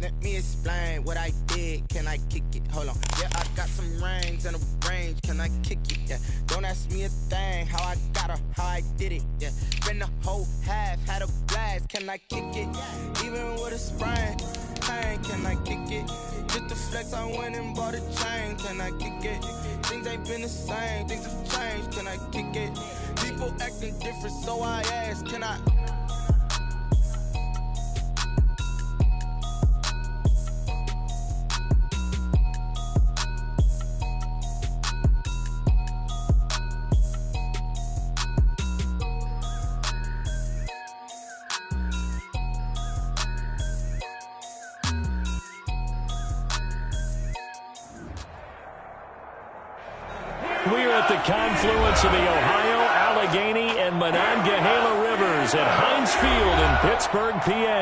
Let me explain what I did. Can I kick it? Hold on. Yeah, I got some rings and a range. Can I kick it? Yeah. Don't ask me a thing. How I got her, how I did it. Yeah. Been the whole half, had a blast. Can I kick it? Even with a sprain. Can I kick it? Just the flex, I went and bought a chain. Can I kick it? Things ain't been the same. Things have changed. Can I kick it? People acting different, so I ask. Can I? We're at the confluence of the Ohio, Allegheny, and Monongahela Rivers at Heinz Field in Pittsburgh, PA.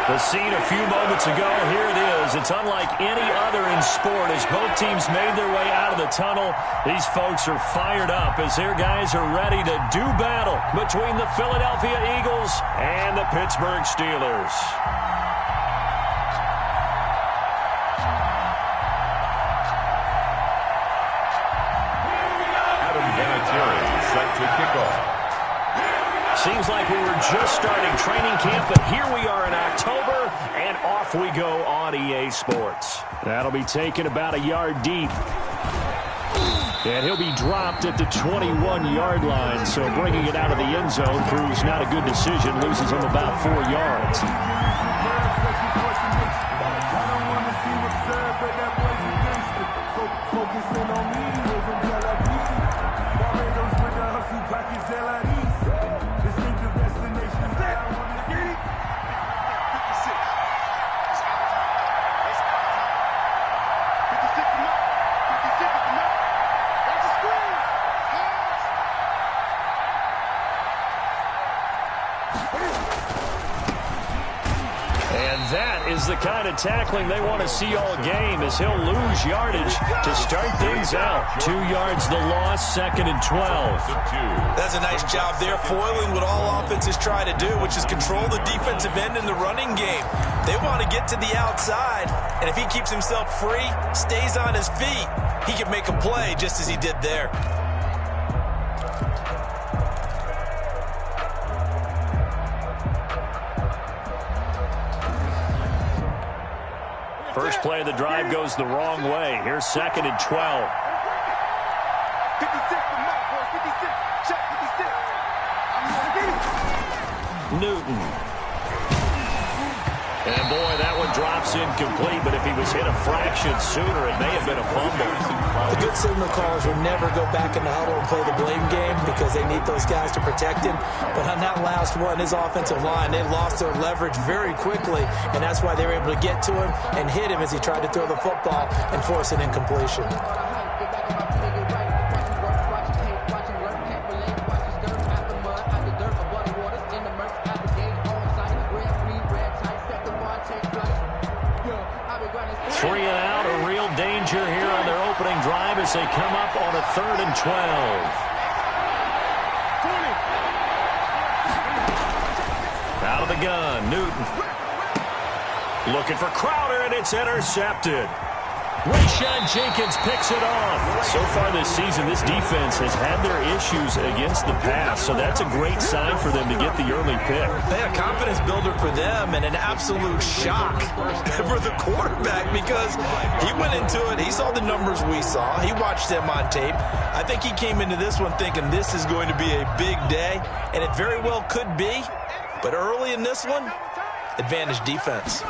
The scene a few moments ago, here it is. It's unlike any other in sport as both teams made their way out of the tunnel. These folks are fired up as their guys are ready to do battle between the Philadelphia Eagles and the Pittsburgh Steelers. Set to kick off. Seems like we were just starting training camp, but here we are in October, and off we go on EA Sports. That'll be taken about a yard deep. And he'll be dropped at the 21-yard line, so bringing it out of the end zone proves not a good decision, loses him about 4 yards. Is the kind of tackling they want to see all game as he'll lose yardage to start things out. 2 yards the loss, 2nd and 12. That's a nice job there, foiling what all offenses try to do, which is control the defensive end in the running game. They want to get to the outside, and if he keeps himself free, stays on his feet, he can make a play just as he did there. First play of the drive goes the wrong way. Here's 2nd and 12. 56. Newton. And boy, that one drops incomplete, but if he was hit a fraction sooner, it may have been a fumble. The good signal callers will never go back in the huddle and play the blame game because they need those guys to protect him. But on that last one, his offensive line, they lost their leverage very quickly, and that's why they were able to get to him and hit him as he tried to throw the football and force an incompletion. Here on their opening drive as they come up on a 3rd and 12. Out of the gun, Newton. Looking for Crowder, and it's intercepted. Rayshon Jenkins picks it off. So far this season, this defense has had their issues against the pass, so that's a great sign for them to get the early pick. They had a confidence builder for them and an absolute shock for the quarterback because he went into it. He saw the numbers we saw. He watched them on tape. I think he came into this one thinking this is going to be a big day, and it very well could be. But early in this one, advantage defense.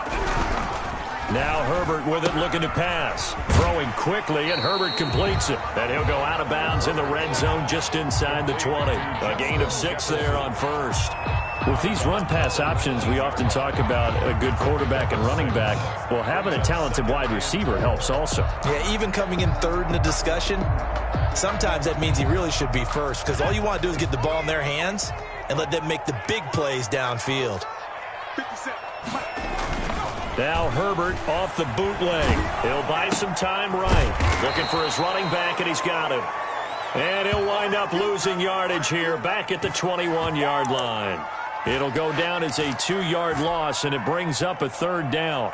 Now Herbert with it, looking to pass. Throwing quickly, and Herbert completes it. And he'll go out of bounds in the red zone just inside the 20. A gain of 6 there on first. With these run-pass options, we often talk about a good quarterback and running back. Well, having a talented wide receiver helps also. Yeah, even coming in third in the discussion, sometimes that means he really should be first because all you want to do is get the ball in their hands and let them make the big plays downfield. Now Herbert off the bootleg. He'll buy some time right. Looking for his running back, and he's got him. And he'll wind up losing yardage here back at the 21-yard line. It'll go down as a 2-yard loss, and it brings up a 3rd down.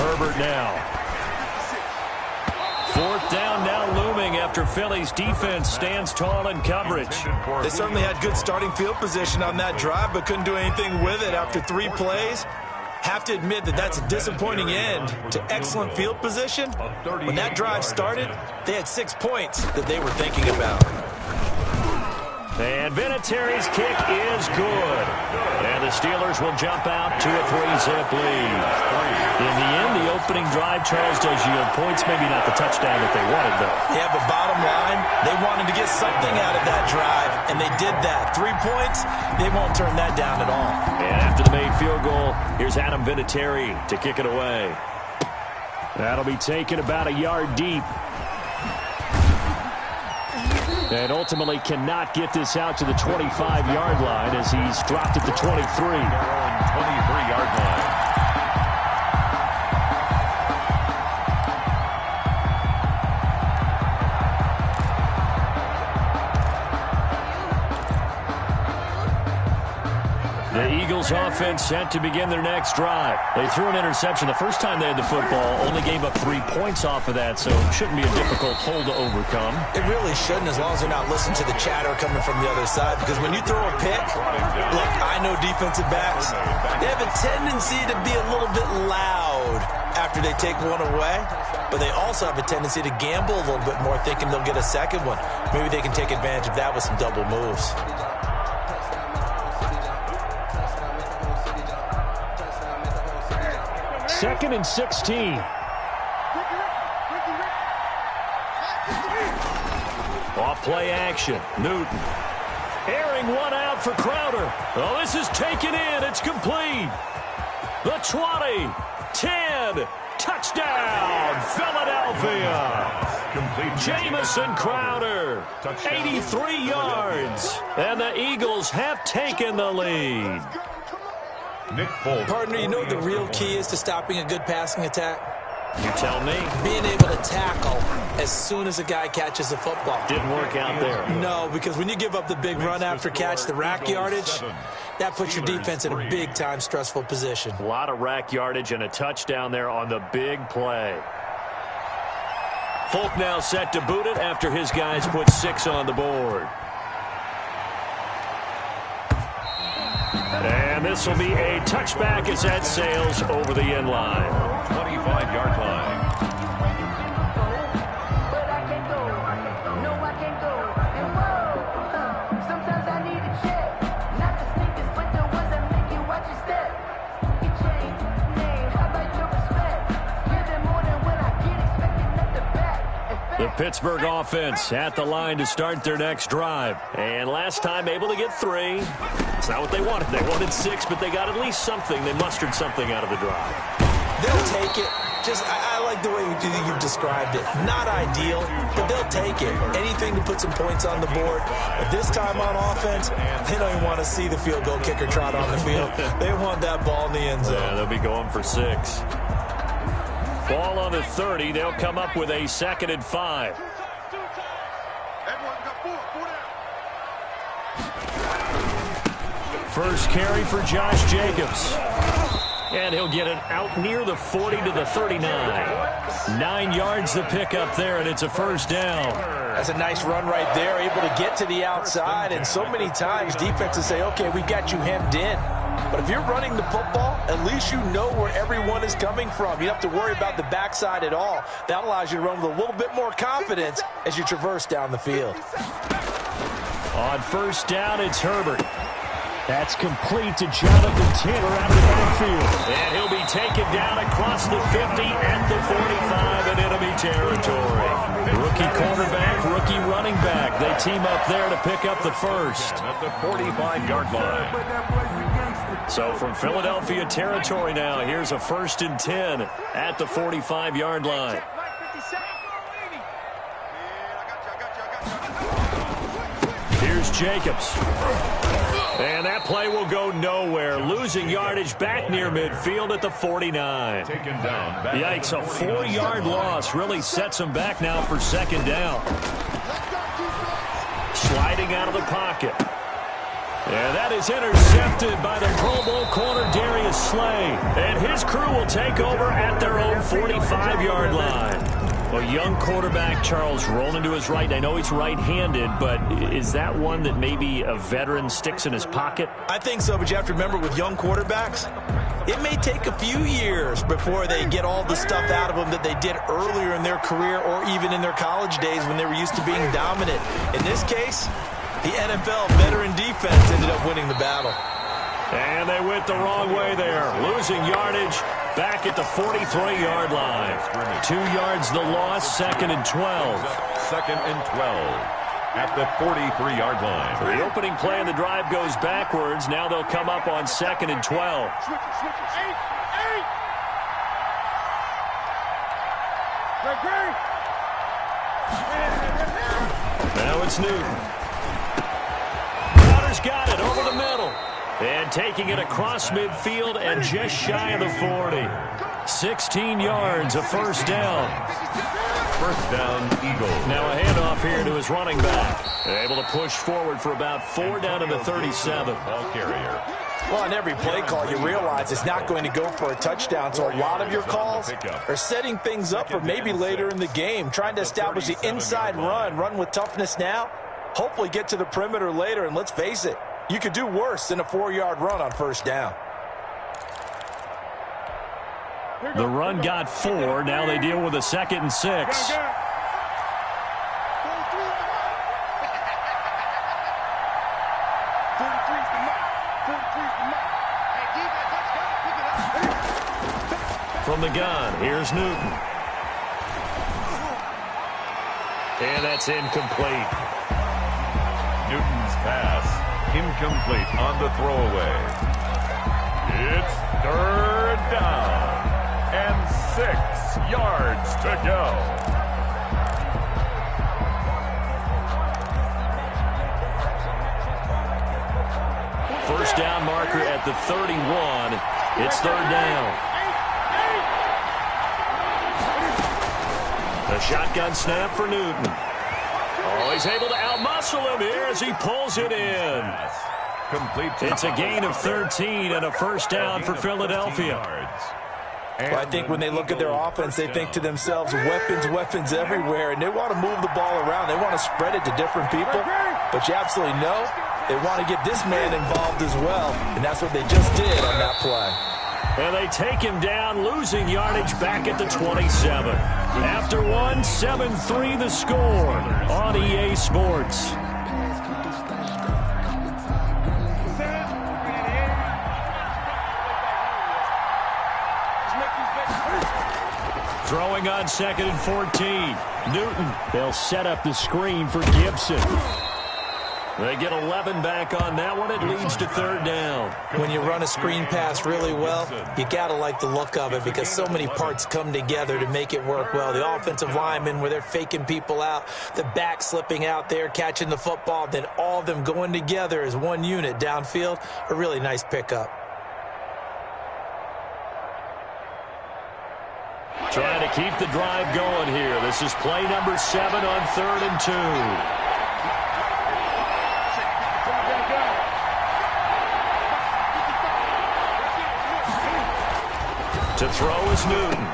Herbert now. Fourth down now looming after Philly's defense stands tall in coverage. They certainly had good starting field position on that drive, but couldn't do anything with it after 3 plays. Have to admit that that's a disappointing end to excellent field position. When that drive started, they had 6 points that they were thinking about. And Vinatieri's kick is good. And the Steelers will jump out to a 3-zip lead. In the end, the opening drive, Charles, does yield points. Maybe not the touchdown that they wanted, though. Yeah, but bottom line, they wanted to get something out of that drive, and they did that. 3 points, they won't turn that down at all. And after the made field goal, here's Adam Vinatieri to kick it away. That'll be taken about a yard deep. And ultimately cannot get this out to the 25-yard line as he's dropped at the 23. 23-yard line. The Eagles offense set to begin their next drive. They threw an interception the first time they had the football, only gave up 3 points off of that, so it shouldn't be a difficult hole to overcome. It really shouldn't, as long as they're not listening to the chatter coming from the other side, because when you throw a pick, look, I know defensive backs, they have a tendency to be a little bit loud after they take one away, but they also have a tendency to gamble a little bit more, thinking they'll get a second one. Maybe they can take advantage of that with some double moves. Second and 16. Off play action. Newton. Airing one out for Crowder. Oh, this is taken in. It's complete. The 20. 10. Touchdown, Philadelphia. Jamison Crowder. 83 yards. And the Eagles have taken the lead. Nick Foles. Partner, you know what the real key is to stopping a good passing attack? You tell me. Being able to tackle as soon as a guy catches the football. Didn't work out there. No, because when you give up the big run after catch, the rack yardage, that puts your defense in a big-time stressful position. A lot of rack yardage and a touchdown there on the big play. Folk now set to boot it after his guys put 6 on the board. And this will be a touchback as that sails over the end line. 25-yard line. But I can't go. No, I can't go. And whoa, sometimes I need a check. Not the sneakers, but the ones that make you watch your step. Your chain, name, how about your respect? Give them more than when I get expected at the back. The Pittsburgh offense at the line to start their next drive. And last time able to get 3. It's not what they wanted. They wanted 6, but they got at least something. They mustered something out of the drive. They'll take it. I like the way you've described it. Not ideal, but they'll take it. Anything to put some points on the board. But this time on offense, they don't even want to see the field goal kicker trot on the field. They want that ball in the end zone. Yeah, they'll be going for 6. Ball on the 30. They'll come up with a 2nd and 5. First carry for Josh Jacobs. And he'll get it out near the 40 to the 39. 9 yards to pick up there, and it's a first down. That's a nice run right there, able to get to the outside. And so many times defenses say, okay, we got you hemmed in. But if you're running the football, at least you know where everyone is coming from. You don't have to worry about the backside at all. That allows you to run with a little bit more confidence as you traverse down the field. On first down, it's Herbert. That's complete to Jonathan Taylor out of the backfield. And he'll be taken down across the 50 at the 45 in enemy territory. Rookie quarterback, rookie running back. They team up there to pick up the first. At the 45-yard line. So from Philadelphia territory now, here's a 1st and 10 at the 45-yard line. Here's Jacobs. And that play will go nowhere. Losing yardage back near midfield at the 49. Taken down. Yikes, a 4-yard loss really sets them back now for 2nd down. Sliding out of the pocket. And that is intercepted by the Pro Bowl corner Darius the sleigh, and his crew will take over at their own 45-yard line. A young quarterback, Charles, rolling to his right. I know he's right-handed, but is that one that maybe a veteran sticks in his pocket? I think so, but you have to remember with young quarterbacks, it may take a few years before they get all the stuff out of them that they did earlier in their career or even in their college days when they were used to being dominant. In this case, the NFL veteran defense ended up winning the battle. And they went the wrong way there, losing yardage back at the 43-yard line. 2 yards the loss, 2nd and 12. 2nd and 12 at the 43-yard line. The opening play of the drive goes backwards. Now they'll come up on 2nd and 12. Now it's Newton. Crowder's got it over the middle. And taking it across midfield and just shy of the 40. 16 yards, a first down. First down, Eagles. Now a handoff here to his running back. Able to push forward for about 4 down to the 37. Ball carrier. Well, on every play call, you realize it's not going to go for a touchdown, so a lot of your calls are setting things up for maybe later in the game, trying to establish the inside run with toughness now, hopefully get to the perimeter later, and let's face it, you could do worse than a 4-yard run on first down. The run got 4. Now they deal with a 2nd and 6. From the gun, here's Newton. And that's incomplete. Newton's pass incomplete on the throwaway. It's 3rd down and 6 yards to go. First down marker at the 31. It's 3rd down. The shotgun snap for Newton. Oh, he's able to outmuscle him here as he pulls it in. It's a gain of 13 and a first down for Philadelphia. Well, I think when they look at their offense, they think to themselves, weapons everywhere, and they want to move the ball around. They want to spread it to different people, but you absolutely know they want to get this man involved as well, and that's what they just did on that play. And they take him down, losing yardage back at the 27. After one, 7-3 the score on EA Sports. Throwing on 2nd and 14. Newton, they'll set up the screen for Gibson. They get 11 back on that one. It leads to 3rd down. When you run a screen pass really well, you got to like the look of it because so many parts come together to make it work well. The offensive linemen where they're faking people out, the back slipping out there, catching the football, then all of them going together as one unit downfield. A really nice pickup. Trying to keep the drive going here. This is play number 7 on 3rd and 2. To throw is Newton.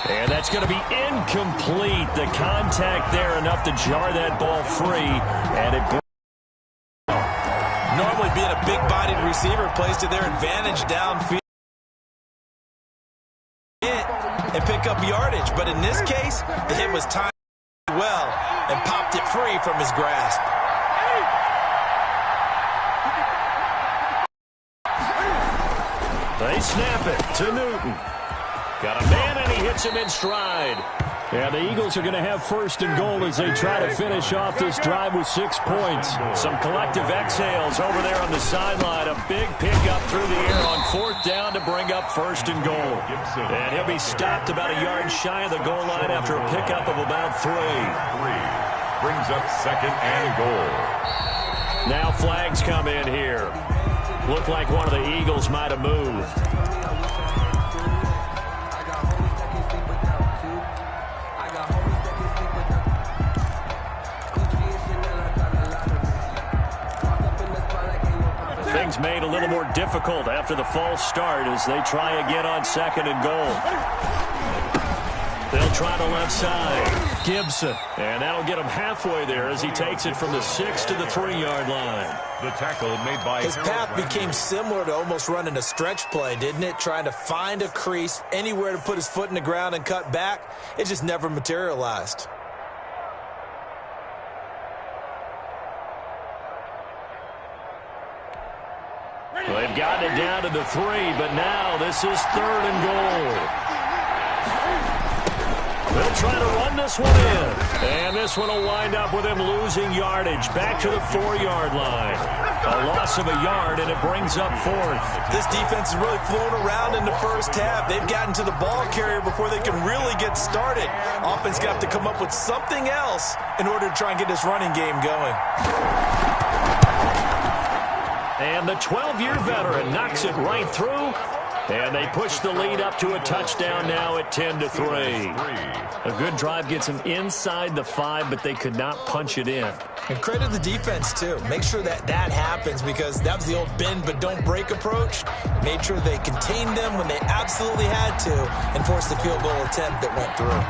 And that's going to be incomplete. The contact there enough to jar that ball free. And it normally being a big-bodied receiver plays to their advantage downfield and pick up yardage. But in this case, the hit was timed well and popped it free from his grasp. They snap it to Newton. Got a man, and he hits him in stride. Yeah, the Eagles are going to have 1st and goal as they try to finish off this drive with 6 points. Some collective exhales over there on the sideline. A big pickup through the air on 4th down to bring up 1st and goal. And he'll be stopped about a yard shy of the goal line after a pickup of about 3. Brings up 2nd and goal. Now flags come in here. Looked like one of the Eagles might have moved. Things made a little more difficult after the false start as they try again on 2nd and goal. They'll try the left side. Gibson. And that'll get him halfway there as he takes it from the 6 to the 3-yard line. The tackle made by his path became similar to almost running a stretch play, didn't it? Trying to find a crease, anywhere to put his foot in the ground and cut back. It just never materialized. Well, they've gotten it down to the 3, but now this is 3rd and goal. They'll try to run this one in. And this one will wind up with him losing yardage back to the 4-yard line. A loss of a yard, and it brings up 4th. This defense is really flown around in the first half. They've gotten to the ball carrier before they can really get started. Offense got to come up with something else in order to try and get this running game going. And the 12-year veteran knocks it right through. And they push the lead up to a touchdown now at 10-3. A good drive gets them inside the 5, but they could not punch it in. And credit the defense, too. Make sure that happens because that was the old bend but don't break approach. Made sure they contained them when they absolutely had to and forced the field goal attempt that went through.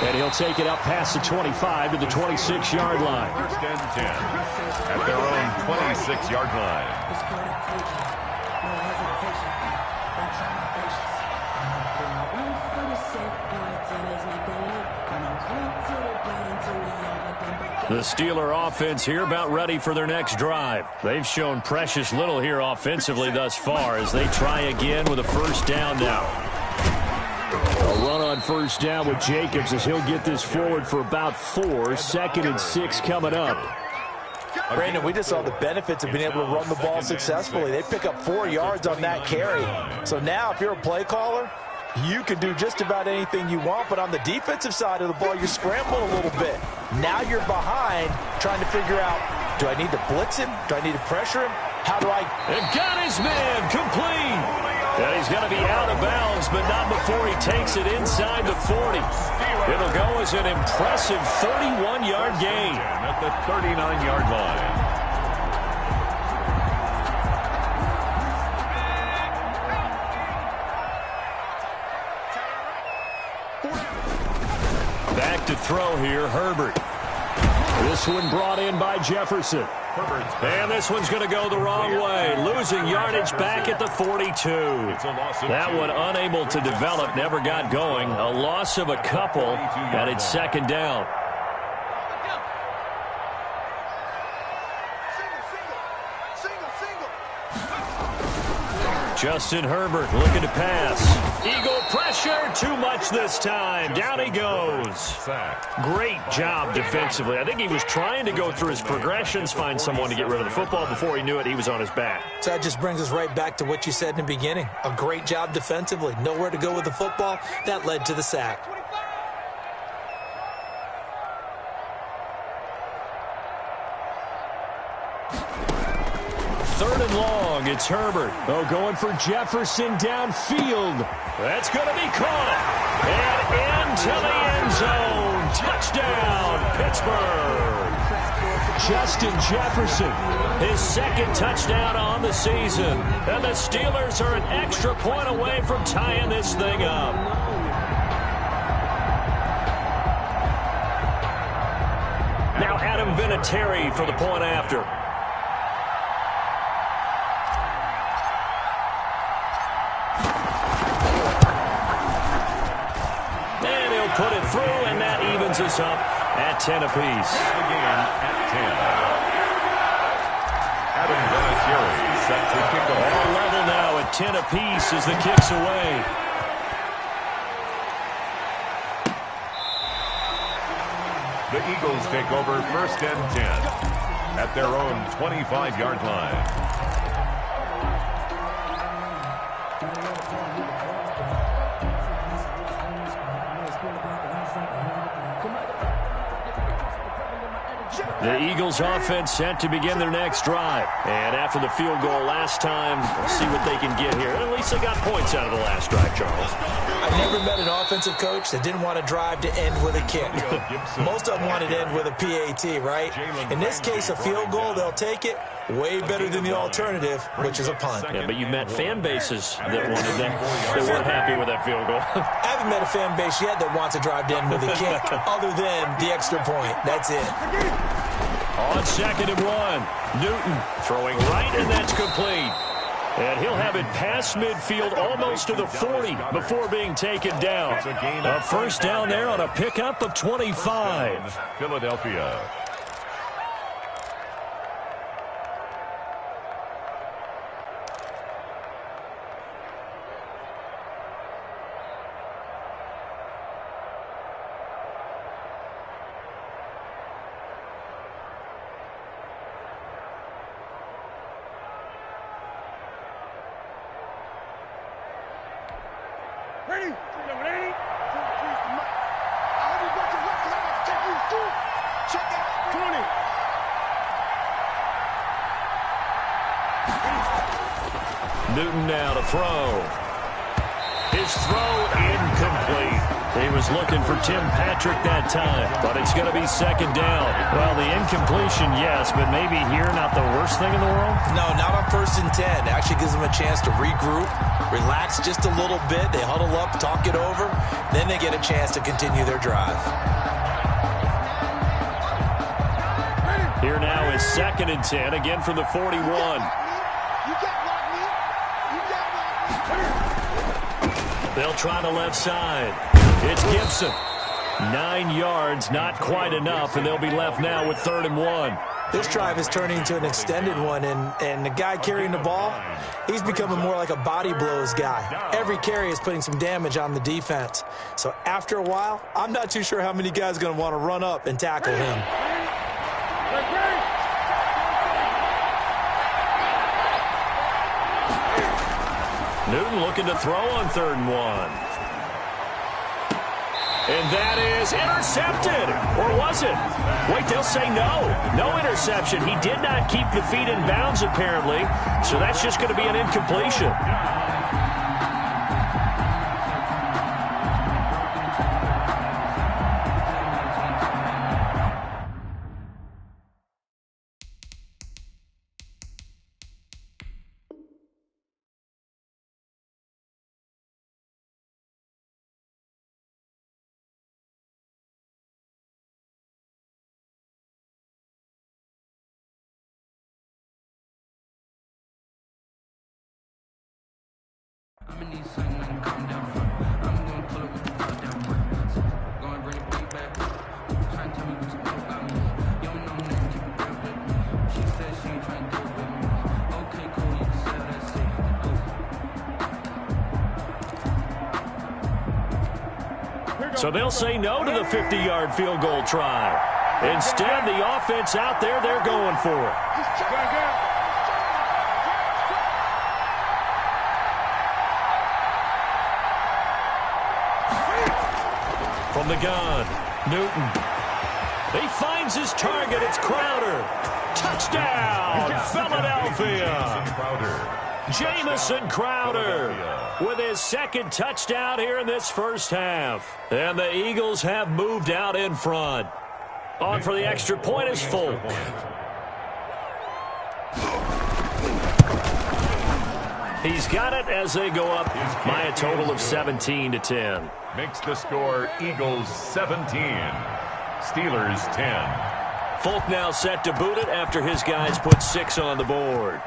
And he'll take it up past the 25 to the 26-yard line. 1st and 10 at their own 26-yard line. The Steeler offense here about ready for their next drive. They've shown precious little here offensively thus far as they try again with a 1st down now. A run on 1st down with Jacobs as he'll get this forward for about 4. 2nd and 6 coming up. Brandon, we just saw the benefits of being able to run the ball successfully. They pick up 4 yards on that carry. So now if you're a play caller, you can do just about anything you want, but on the defensive side of the ball, you're scrambling a little bit. Now you're behind trying to figure out, do I need to blitz him? Do I need to pressure him? How do I... And got his man complete. And he's going to be out of bounds, but not before he takes it inside the 40. It'll go as an impressive 31-yard gain. At the 39-yard line. Back to throw here, Herbert. This one brought in by Jefferson. And this one's going to go the wrong way. Losing yardage back at the 42. That one unable to develop, never got going. A loss of a couple, and it's 2nd down. Justin Herbert looking to pass. Eagle pressure, too much this time. Down he goes. Great job defensively. I think he was trying to go through his progressions, find someone to get rid of the football. Before he knew it, he was on his back. So that just brings us right back to what you said in the beginning. A great job defensively. Nowhere to go with the football. That led to the sack. Third and long, it's Herbert. Oh, going for Jefferson downfield. That's going to be caught. And into the end zone. Touchdown, Pittsburgh. Justin Jefferson, his 2nd touchdown on the season. And the Steelers are an extra point away from tying this thing up. Now Adam Vinatieri for the point after. Put it through, and that evens us up at 10 apiece. Again at 10. Adam Vinatieri set to kick off. All level now at 10 apiece as the kick's away. The Eagles take over 1st and 10 at their own 25-yard line. The Eagles offense set to begin their next drive. And after the field goal last time, we'll see what they can get here. At least they got points out of the last drive, Charles. I've never met an offensive coach that didn't want to drive to end with a kick. Most of them wanted to end with a PAT, right? In this case, a field goal, they'll take it. Way better than the alternative, which is a punt. Yeah, but you met fan bases that wanted that. They weren't happy with that field goal. I haven't met a fan base yet that wants to drive to end with a kick, other than the extra point. That's it. On 2nd and 1, Newton throwing right, and that's complete. And he'll have it past midfield almost to the 40 before being taken down. A first down there on a pickup of 25. Philadelphia. Newton now to throw. His throw incomplete. He was looking for Tim Patrick that time, but it's going to be 2nd down. Well, the incompletion, yes, but maybe here not the worst thing in the world? No, not on 1st and 10. It actually gives them a chance to regroup, relax just a little bit. They huddle up, talk it over. Then they get a chance to continue their drive. Here now is 2nd and 10, again from the 41. They'll try the left side. It's Gibson. 9 yards, not quite enough, and they'll be left now with 3rd and 1. This drive is turning into an extended one, and the guy carrying the ball, he's becoming more like a body blows guy. Every carry is putting some damage on the defense. So after a while, I'm not too sure how many guys are going to want to run up and tackle him. Newton looking to throw on 3rd and 1. And that is intercepted. Or was it? Wait, they'll say no. No interception. He did not keep the feet in bounds, apparently. So that's just going to be an incompletion. I'ma need something I can calm down from. I'm gonna pull up with the top down front. Go and bring the beat back. Trying to tell me what you know about me. You don't know nothing, keep it real with me. She said she ain't trying to do it with me. Okay, cool, you can sell that shit. So they'll say no to the 50-yard field goal try. Instead, the offense out there, they're going for it. From the gun, Newton. He finds his target. It's Crowder. Touchdown, Philadelphia. Jamison Crowder with his 2nd touchdown here in this first half. And the Eagles have moved out in front. On for the extra point is Folk. He's got it as they go up by a total of 17-10. Makes the score Eagles 17, Steelers 10. Folk now set to boot it after his guys put 6 on the board.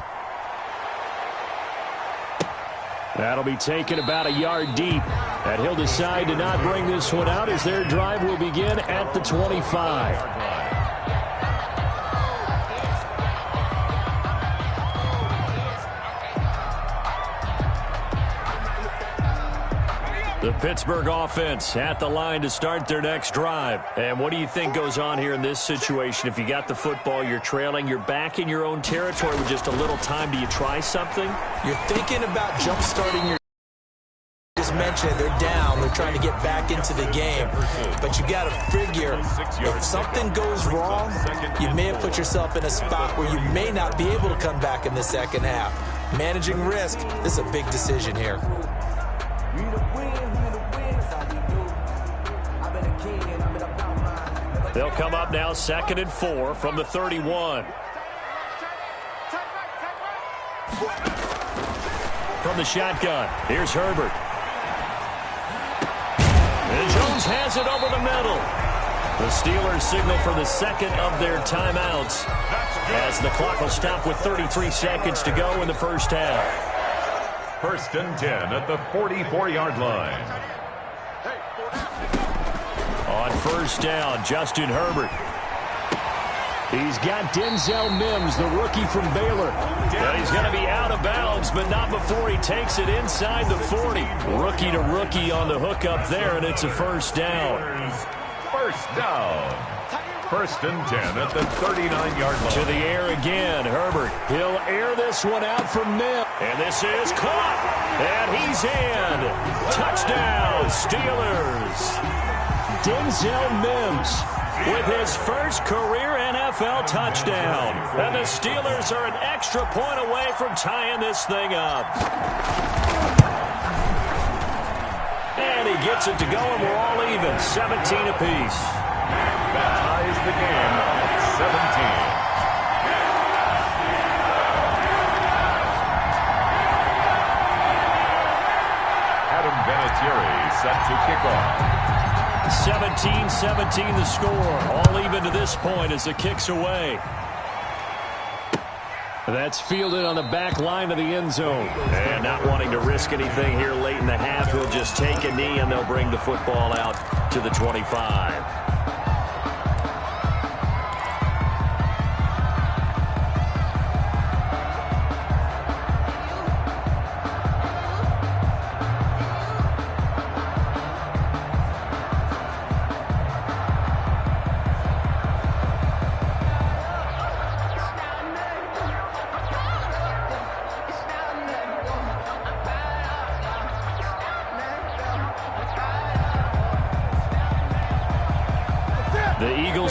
That'll be taken about a yard deep. And he'll decide to not bring this one out as their drive will begin at the 25. The Pittsburgh offense at the line to start their next drive. And what do you think goes on here in this situation? If you got the football, you're trailing, you're back in your own territory with just a little time. Do you try something? You're thinking about jump-starting your mentioned it. They're down. They're trying to get back into the game. But you got to figure if something goes wrong, you may have put yourself in a spot where you may not be able to come back in the second half. Managing risk, this is a big decision here. They'll come up now 2nd and 4 from the 31. From the shotgun, here's Herbert. And Jones has it over the middle. The Steelers signal for the second of their timeouts as the clock will stop with 33 seconds to go in the first half. 1st and 10 at the 44-yard line. On first down, Justin Herbert. He's got Denzel Mims, the rookie from Baylor. And he's going to be out of bounds, but not before he takes it inside the 40. Rookie to rookie on the hook up there, and it's a first down. First down. 1st and 10 at the 39-yard line. To the air again, Herbert. He'll air this one out from Mims. And this is caught. And he's in. Touchdown, Steelers. Denzel Mims with his first career NFL touchdown. And the Steelers are an extra point away from tying this thing up. And he gets it to go, and we're all even, 17 apiece. That ties the game at 17. Adam Vinatieri set to kick off. 17-17 the score. All even to this point as the kick's away. That's fielded on the back line of the end zone. And not wanting to risk anything here late in the half, he'll just take a knee and they'll bring the football out to the 25.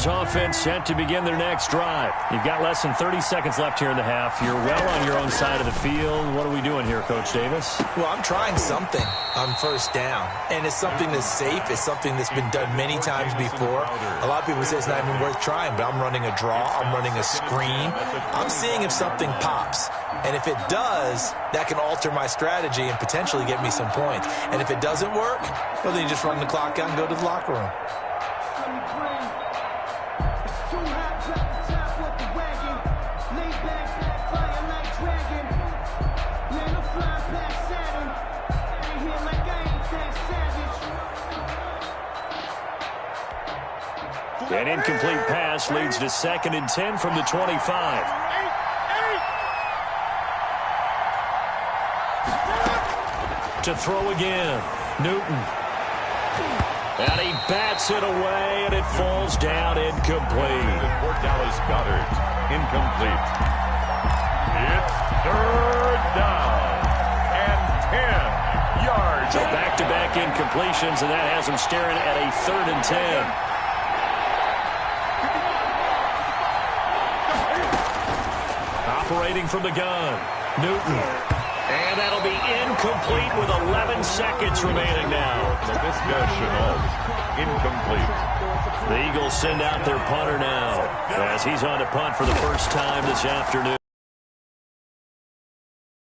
Offense set to begin their next drive. You've got less than 30 seconds left here in the half. You're well on your own side of the field. What are we doing here, Coach Davis? Well, I'm trying something on first down, and it's something that's safe. It's something that's been done many times before. A lot of people say it's not even worth trying, but I'm running a draw. I'm running a screen. I'm seeing if something pops. And if it does, that can alter my strategy and potentially get me some points. And if it doesn't work, well, then you just run the clock out and go to the locker room. An incomplete pass leads to 2nd and 10 from the 25. To throw again, Newton. And he bats it away, and it falls down incomplete. For Dallas Goedert, incomplete. It's 3rd down and 10 yards. So back-to-back incompletions, and that has him staring at a 3rd and 10. Operating from the gun, Newton. And that'll be incomplete with 11 seconds remaining now. Incomplete. The Eagles send out their punter now as he's on to punt for the first time this afternoon.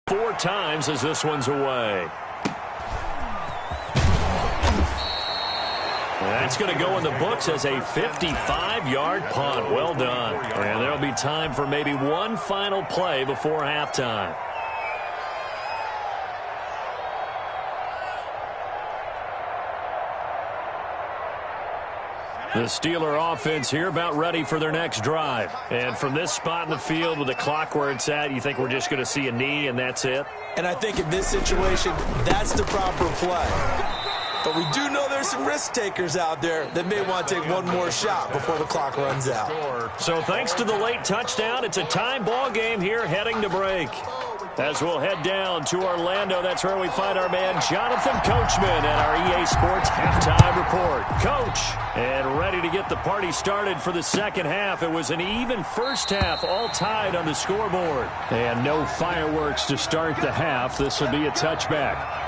4 times as this one's away. That's going to go in the books as a 55-yard punt. Well done. And there'll be time for maybe one final play before halftime. The Steeler offense here about ready for their next drive. And from this spot in the field with the clock where it's at, you think we're just going to see a knee and that's it? And I think in this situation, that's the proper play. But we do know there's some risk takers out there that may want to take one more shot before the clock runs out. So thanks to the late touchdown, it's a tie ball game here heading to break. As we'll head down to Orlando, that's where we find our man Jonathan Coachman and our EA Sports halftime report. Coach, and ready to get the party started for the second half. It was an even first half, all tied on the scoreboard. And no fireworks to start the half. This will be a touchback.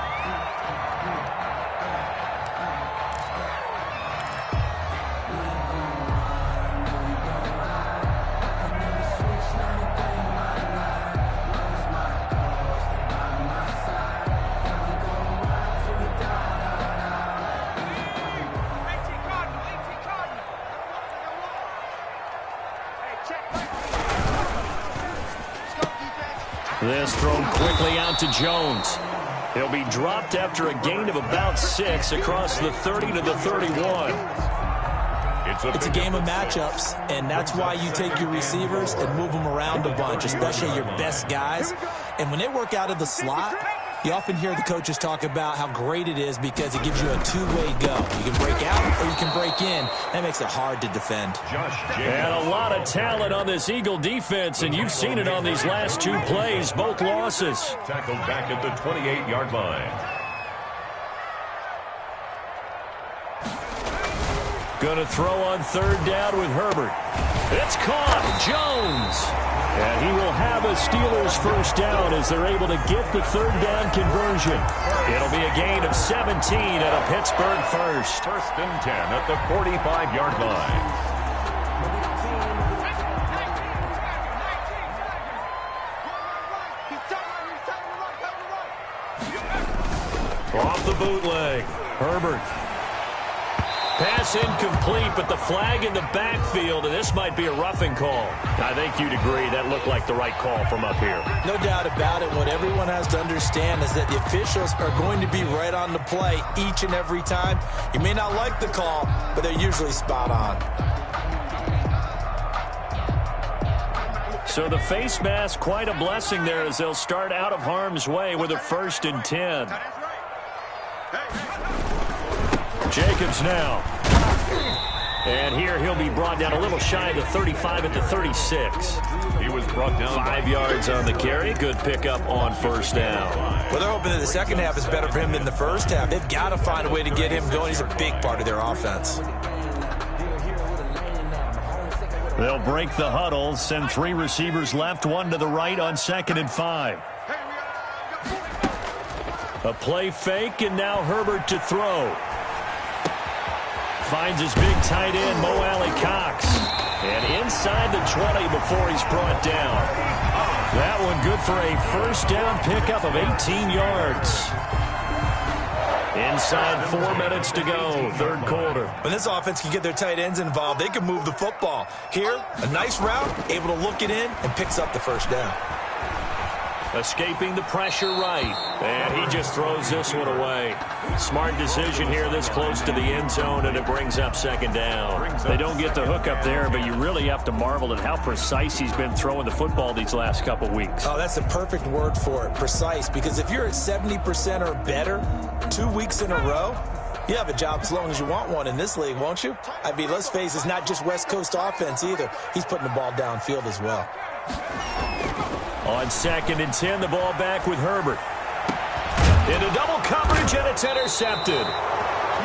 This thrown quickly out to Jones. He'll be dropped after a gain of about 6 across the 30 to the 31. It's a game of matchups, and that's why you take your receivers and move them around a bunch, especially your best guys. And when they work out of the slot, you often hear the coaches talk about how great it is because it gives you a two-way go. You can break out or you can break in. That makes it hard to defend. And a lot of talent on this Eagle defense, and you've seen it on these last 2 plays, both losses. Tackled back at the 28-yard line. Gonna throw on third down with Herbert. It's caught. Jones. And he will have a Steelers first down as they're able to get the third down conversion. It'll be a gain of 17 and a Pittsburgh first. First and 10 at the 45-yard line. Off the bootleg. Herbert. Pass incomplete, but the flag in the backfield, and this might be a roughing call. I think you'd agree that looked like the right call from up here. No doubt about it. What everyone has to understand is that the officials are going to be right on the play each and every time. You may not like the call, but they're usually spot on. So the face mask, quite a blessing there as they'll start out of harm's way with a 1st and 10. Jacobs now. And here he'll be brought down a little shy of the 35 at the 36. He was brought down 5 yards on the carry. Good pickup on first down. Well, they're hoping that the second half is better for him than the first half. They've got to find a way to get him going. He's a big part of their offense. They'll break the huddle, send 3 receivers left, 1 to the right on 2nd and 5. A play fake, and now Herbert to throw. Finds his big tight end, Mo Alley-Cox. And inside the 20 before he's brought down. That one good for a first down pickup of 18 yards. Inside 4 minutes to go, third quarter. When this offense can get their tight ends involved, they can move the football. Here, a nice route, able to look it in, and picks up the first down. Escaping the pressure right. And he just throws this one away. Smart decision here this close to the end zone, and it brings up 2nd down. They don't get the hook up there, but you really have to marvel at how precise he's been throwing the football these last couple weeks. Oh, that's the perfect word for it, precise, because if you're at 70% or better 2 weeks in a row, you have a job as long as you want one in this league, won't you? I mean, let's face it, it's not just West Coast offense either. He's putting the ball downfield as well. On 2nd and 10, the ball back with Herbert. Into double coverage, and it's intercepted.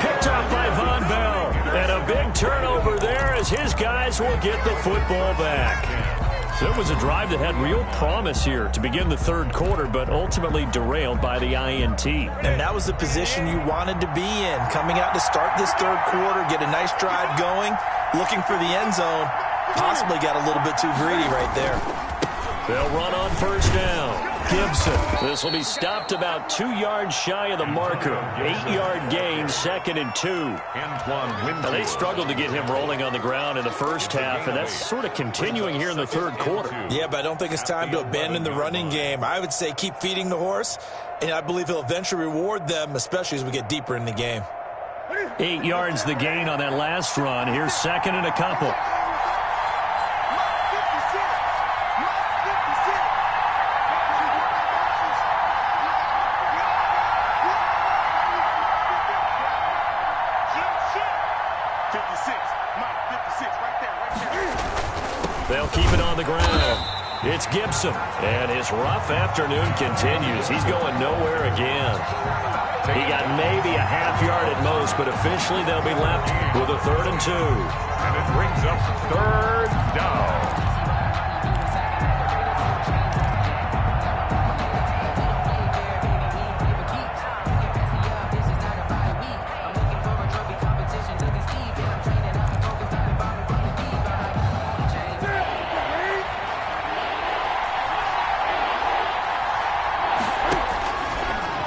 Picked up by Von Bell. And a big turnover there as his guys will get the football back. So it was a drive that had real promise here to begin the third quarter, but ultimately derailed by the INT. And that was the position you wanted to be in. Coming out to start this third quarter, get a nice drive going, looking for the end zone. Possibly got a little bit too greedy right there. They'll run on first down. Gibson. This will be stopped about 2 yards shy of the marker. 8-yard gain, 2nd and 2. Now, they struggled to get him rolling on the ground in the first half, and that's sort of continuing here in the third quarter. Yeah, but I don't think it's time to abandon the running game. I would say keep feeding the horse, and I believe he'll eventually reward them, especially as we get deeper in the game. 8 yards the gain on that last run. Here's 2nd and a couple. They'll keep it on the ground. It's Gibson, and his rough afternoon continues. He's going nowhere again. He got maybe a half yard at most, but officially they'll be left with a 3rd and 2. And it brings up 3rd down.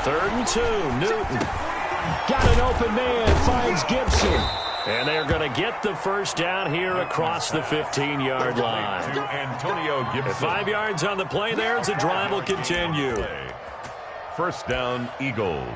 Third and 2, Newton. Got an open man, finds Gibson. And they're going to get the first down here across the 15-yard line. To Antonio Gibson. At 5 yards on the play there, the drive will continue. First down, Eagles.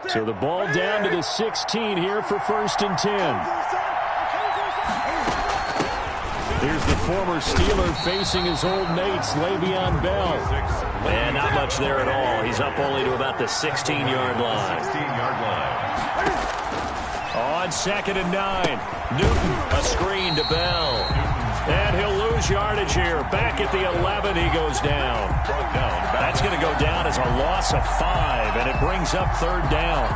So the ball down to the 16 here for 1st and 10. Here's the former Steeler facing his old mates, Le'Veon Bell. And not much there at all. He's up only to about the 16-yard line. 16-yard line. On 2nd and 9, Newton, a screen to Bell. And he'll lose yardage here. Back at the 11, he goes down. That's going to go down as a loss of 5, and it brings up 3rd down.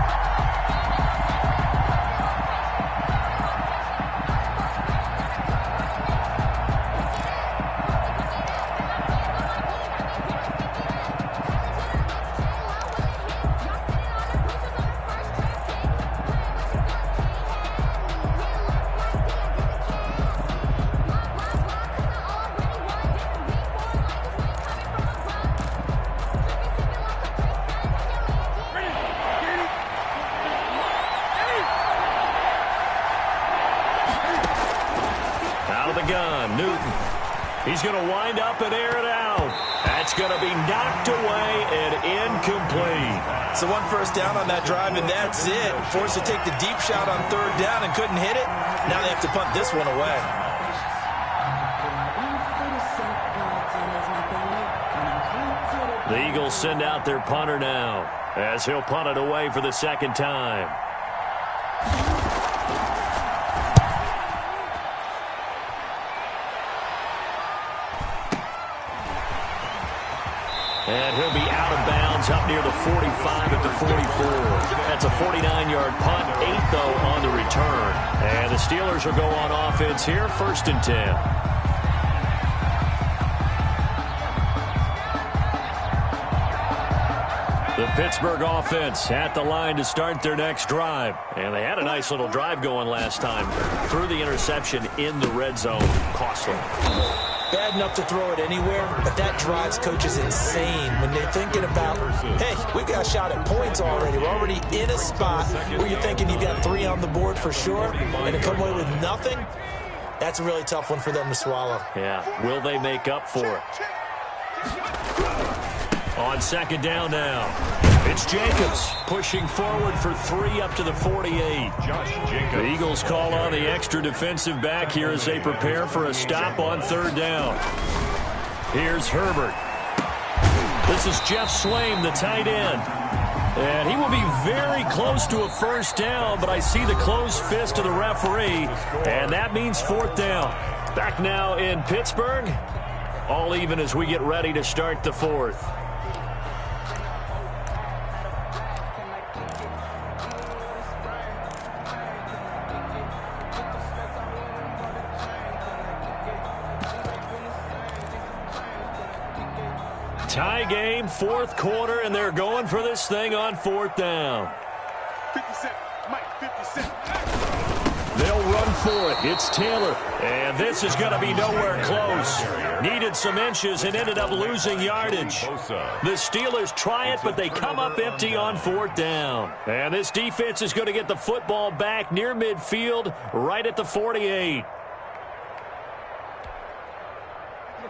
He's going to wind up and air it out. That's going to be knocked away and incomplete. So 1 first down on that drive, and that's it. Forced to take the deep shot on 3rd down and couldn't hit it. Now they have to punt this one away. The Eagles send out their punter now as he'll punt it away for the 2nd time. And he'll be out of bounds up near the 45 at the 44. That's a 49-yard punt, 8, though, on the return. And the Steelers will go on offense here, 1st and 10. The Pittsburgh offense at the line to start their next drive. And they had a nice little drive going last time. Threw the interception in the red zone. Costly. Bad enough to throw it anywhere, but that drives coaches insane when they're thinking about, hey, we got a shot at points already. We're already in a spot where you're thinking you got 3 on the board for sure, and to come away with nothing, that's a really tough one for them to swallow. Yeah, will they make up for it? On 2nd down now, it's Jacobs pushing forward for 3 up to the 48. Josh Jacobs. The Eagles call on the extra defensive back here as they prepare for a stop on 3rd down. Here's Herbert. This is Jeff Swaim, the tight end. And he will be very close to a 1st down, but I see the closed fist of the referee, and that means 4th down. Back now in Pittsburgh, all even as we get ready to start the 4th. Tie game, 4th quarter, and they're going for this thing on 4th down. 50 Cent, Mike, 50 Cent. They'll run for it. It's Taylor, and this is going to be nowhere close. Needed some inches and ended up losing yardage. The Steelers try it, but they come up empty on 4th down. And this defense is going to get the football back near midfield, right at the 48.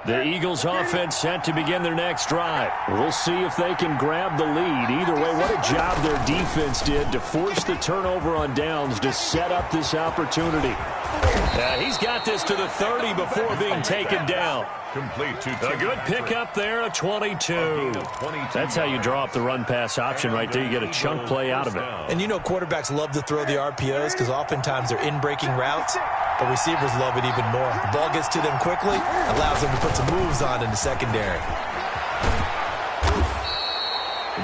The Eagles offense set to begin their next drive. We'll see if they can grab the lead. Either way, what a job their defense did to force the turnover on downs to set up this opportunity. He's got this to the 30 before being taken down. Complete to a good pickup there, a 22. That's how you draw up the run-pass option right there. You get a chunk play out of it. And you know quarterbacks love to throw the RPOs because oftentimes they're in-breaking routes, but receivers love it even more. The ball gets to them quickly, allows them to put some moves on in the secondary.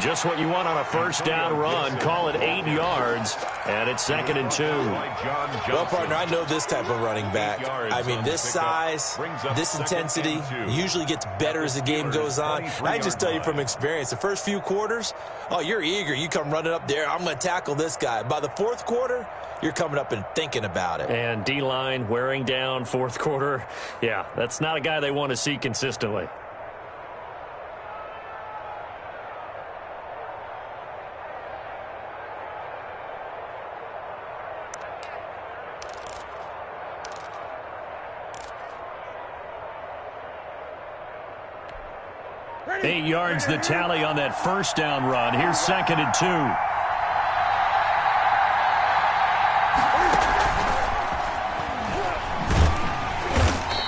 Just what you want on a first down run. Call it 8 yards, and it's 2nd and 2. Well, partner, I know this type of running back. I mean, this size, this intensity usually gets better as the game goes on. And I just tell you from experience, the first few quarters, oh, you're eager. You come running up there, I'm going to tackle this guy. By the fourth quarter, you're coming up and thinking about it. And D-line wearing down fourth quarter. Yeah, that's not a guy they want to see consistently. Eight yards the tally on that first down run. Here's 2nd and 2.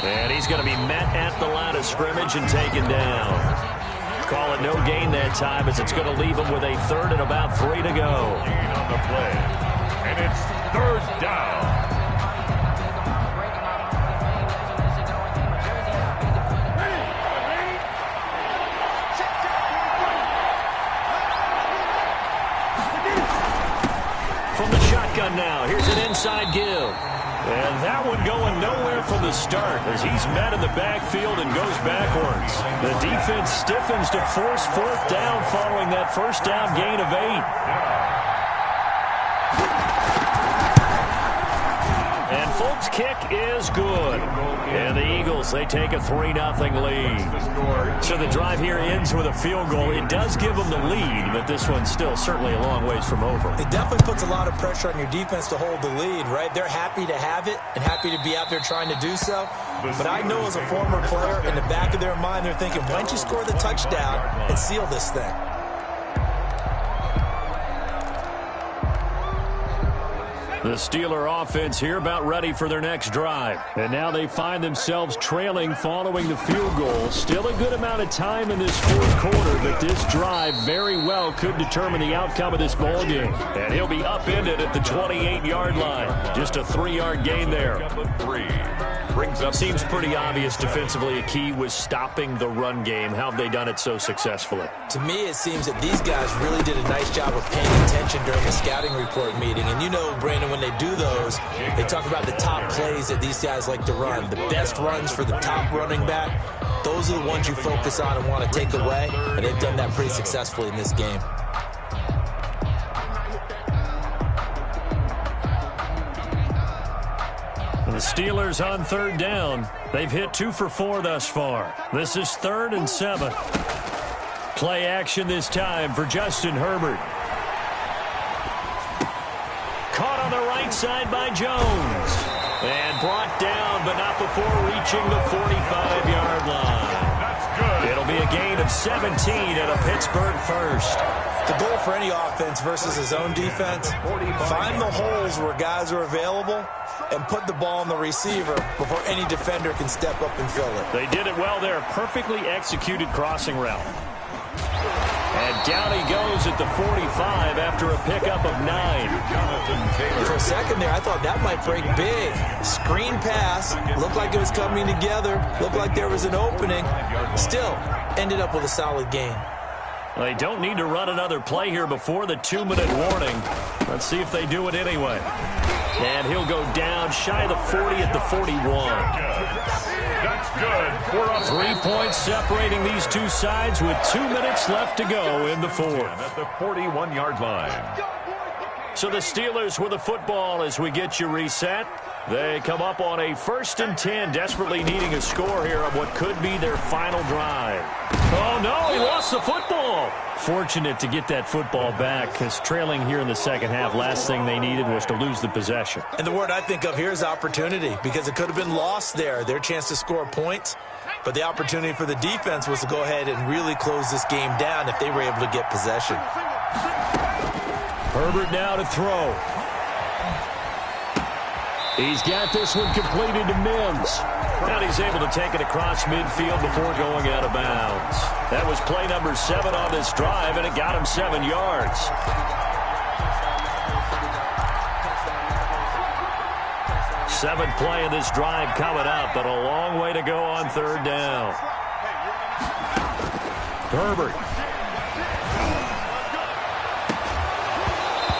And he's going to be met at the line of scrimmage and taken down. Call it no gain that time as it's going to leave him with a 3rd and about 3 to go. On the play. And it's 3rd down. Now, here's an inside give. And that one going nowhere from the start as he's met in the backfield and goes backwards. The defense stiffens to force 4th down following that first down gain of 8. And Folk's kick is good. And the Eagles, they take a 3-0 lead. So the drive here ends with a field goal. It does give them the lead, but this one's still certainly a long ways from over. It definitely puts a lot of pressure on your defense to hold the lead, right? They're happy to have it and happy to be out there trying to do so. But I know as a former player, in the back of their mind, they're thinking, why don't you score the touchdown and seal this thing? The Steeler offense here about ready for their next drive. And now they find themselves trailing following the field goal. Still a good amount of time in this fourth quarter, but this drive very well could determine the outcome of this ball game. And he'll be upended at the 28-yard line. Just a 3-yard gain there. Seems pretty obvious defensively. A key was stopping the run game. How have they done it so successfully? To me, it seems that these guys really did a nice job of paying attention during the scouting report meeting. And you know, Brandon, when they do those, they talk about the top plays that these guys like to run. The best runs for the top running back, those are the ones you focus on and want to take away. And they've done that pretty successfully in this game. The Steelers on 3rd down. They've hit 2 for 4 thus far. This is 3rd and 7. Play action this time for Justin Herbert. Caught on the right side by Jones. And brought down, but not before reaching the 45-yard line. That's good. It'll be a gain of 17 and a Pittsburgh first. The goal for any offense versus his own defense, find the holes where guys are available and put the ball on the receiver before any defender can step up and fill it. They did it well there. Perfectly executed crossing route. And down he goes at the 45 after a pickup of 9. For a second there, I thought that might break big. Screen pass, looked like it was coming together, looked like there was an opening. Still, ended up with a solid gain. They don't need to run another play here before the 2-minute warning. Let's see if they do it anyway. And he'll go down shy of the 40 at the 41. That's good. 3 points separating these two sides with 2 minutes left to go in the fourth. At the 41-yard line. So the Steelers with the football as we get you reset. They come up on a 1st and 10, desperately needing a score here on what could be their final drive. Oh, no, he lost the football. Fortunate to get that football back because trailing here in the second half, last thing they needed was to lose the possession. And the word I think of here is opportunity because it could have been lost there. Their chance to score points. But the opportunity for the defense was to go ahead and really close this game down if they were able to get possession. Herbert now to throw. He's got this one completed to Mims. And he's able to take it across midfield before going out of bounds. That was play number 7 on this drive, and it got him 7 yards. Seventh play of this drive coming up, but a long way to go on third down. Herbert.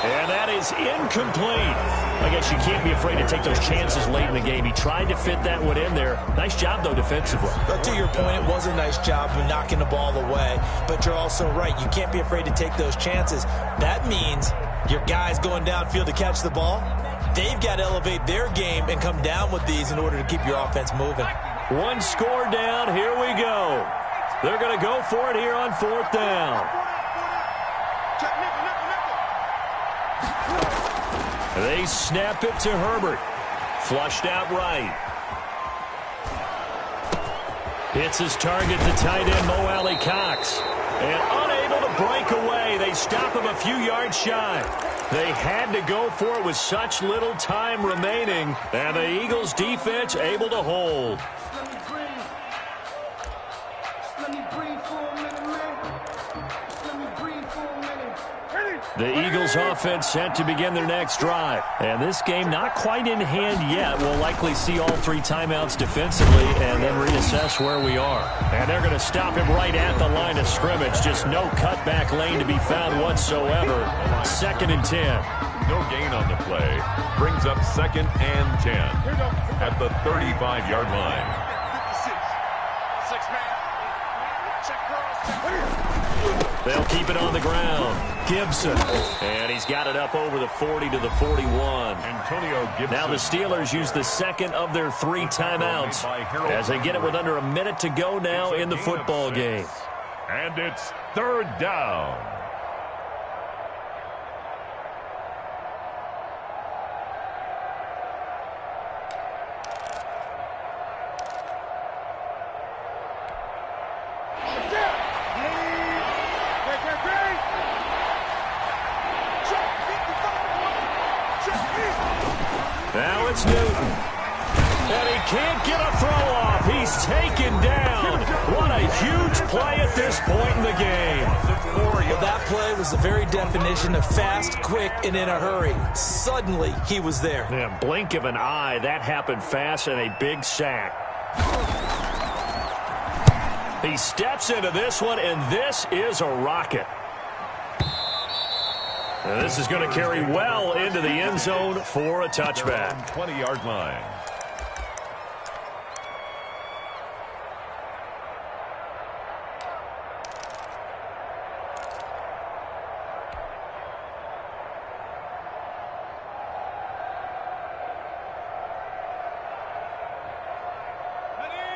And that is incomplete. I guess you can't be afraid to take those chances late in the game. He tried to fit that one in there. Nice job, though, defensively. But to your point, it was a nice job of knocking the ball away. But you're also right. You can't be afraid to take those chances. That means your guys going downfield to catch the ball, they've got to elevate their game and come down with these in order to keep your offense moving. One score down. Here we go. They're going to go for it here on fourth down. They snap it to Herbert. Flushed out right. Hits his target, the tight end, Mo Alley Cox. And unable to break away. They stop him a few yards shy. They had to go for it with such little time remaining. And the Eagles defense able to hold. The Eagles offense set to begin their next drive. And this game not quite in hand yet. We'll likely see all 3 timeouts defensively and then reassess where we are. And they're going to stop him right at the line of scrimmage. Just no cutback lane to be found whatsoever. 2nd and 10. No gain on the play. Brings up 2nd and 10 at the 35-yard line. They'll keep it on the ground. Gibson. And he's got it up over the 40 to the 41. Antonio Gibson. Now the Steelers use the 2nd of their 3 timeouts as they get it with under a minute to go now in the football game. And it's 3rd down. Now it's Newton. And he can't get a throw off. He's taken down. What a huge play at this point in the game. Well, that play was the very definition of fast, quick, and in a hurry. Suddenly, he was there. Yeah, blink of an eye. That happened fast and a big sack. He steps into this one, and this is a rocket. And this is going to carry well into the end zone for a touchback. 20-yard line.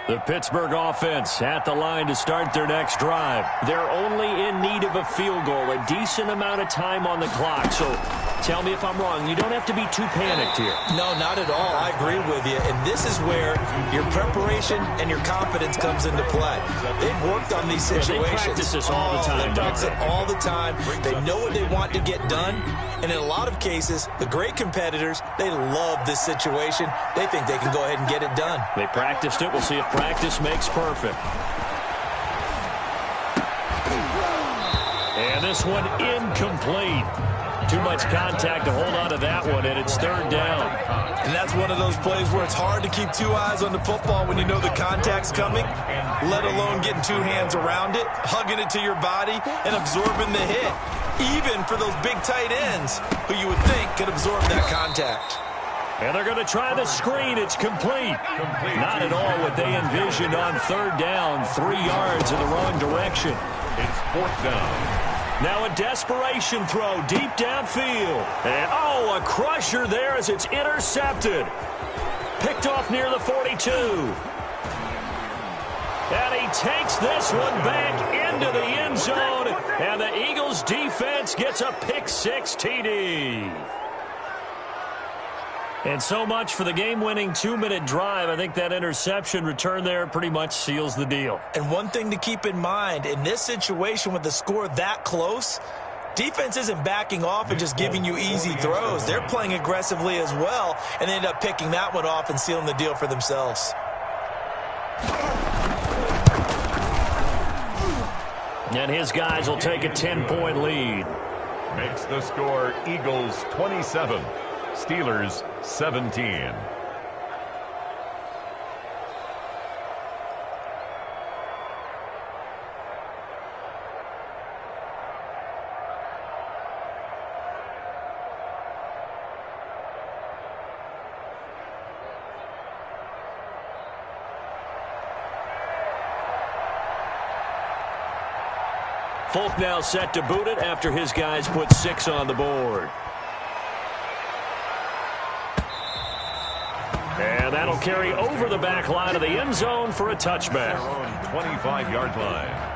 The Pittsburgh offense at the line to start their next drive. They're only in need of a field goal, a decent amount of time on the clock. So tell me if I'm wrong. You don't have to be too panicked here. No, not at all. I agree with you. And this is where your preparation and your confidence comes into play. They've worked on these situations. They practice this all the time. They practice it all the time. They know what they want to get done. And in a lot of cases, the great competitors, they love this situation. They think they can go ahead and get it done. They practiced it. We'll see if practice makes perfect. And this one incomplete. Too much contact to hold on to that one, and it's 3rd down. And that's one of those plays where it's hard to keep 2 eyes on the football when you know the contact's coming, let alone getting 2 hands around it, hugging it to your body, and absorbing the hit. Even for those big tight ends who you would think could absorb that contact. And they're going to try the screen. It's complete. Not at all what they envisioned on 3rd down. 3 yards in the wrong direction. It's 4th down. Now a desperation throw deep downfield. And, oh, a crusher there as it's intercepted. Picked off near the 42. And he takes this one back into the end zone. And the Eagles defense gets a pick 6 TD. And so much for the game-winning 2-minute drive. I think that interception return there pretty much seals the deal. And one thing to keep in mind, in this situation with the score that close, defense isn't backing off and just giving you easy throws. They're playing aggressively as well, and they end up picking that one off and sealing the deal for themselves. And his guys will take a 10-point lead. Makes the score Eagles 27, Steelers 17. Folk now set to boot it after his guys put 6 on the board. And that'll carry over the back line of the end zone for a touchback. Their own 25-yard line.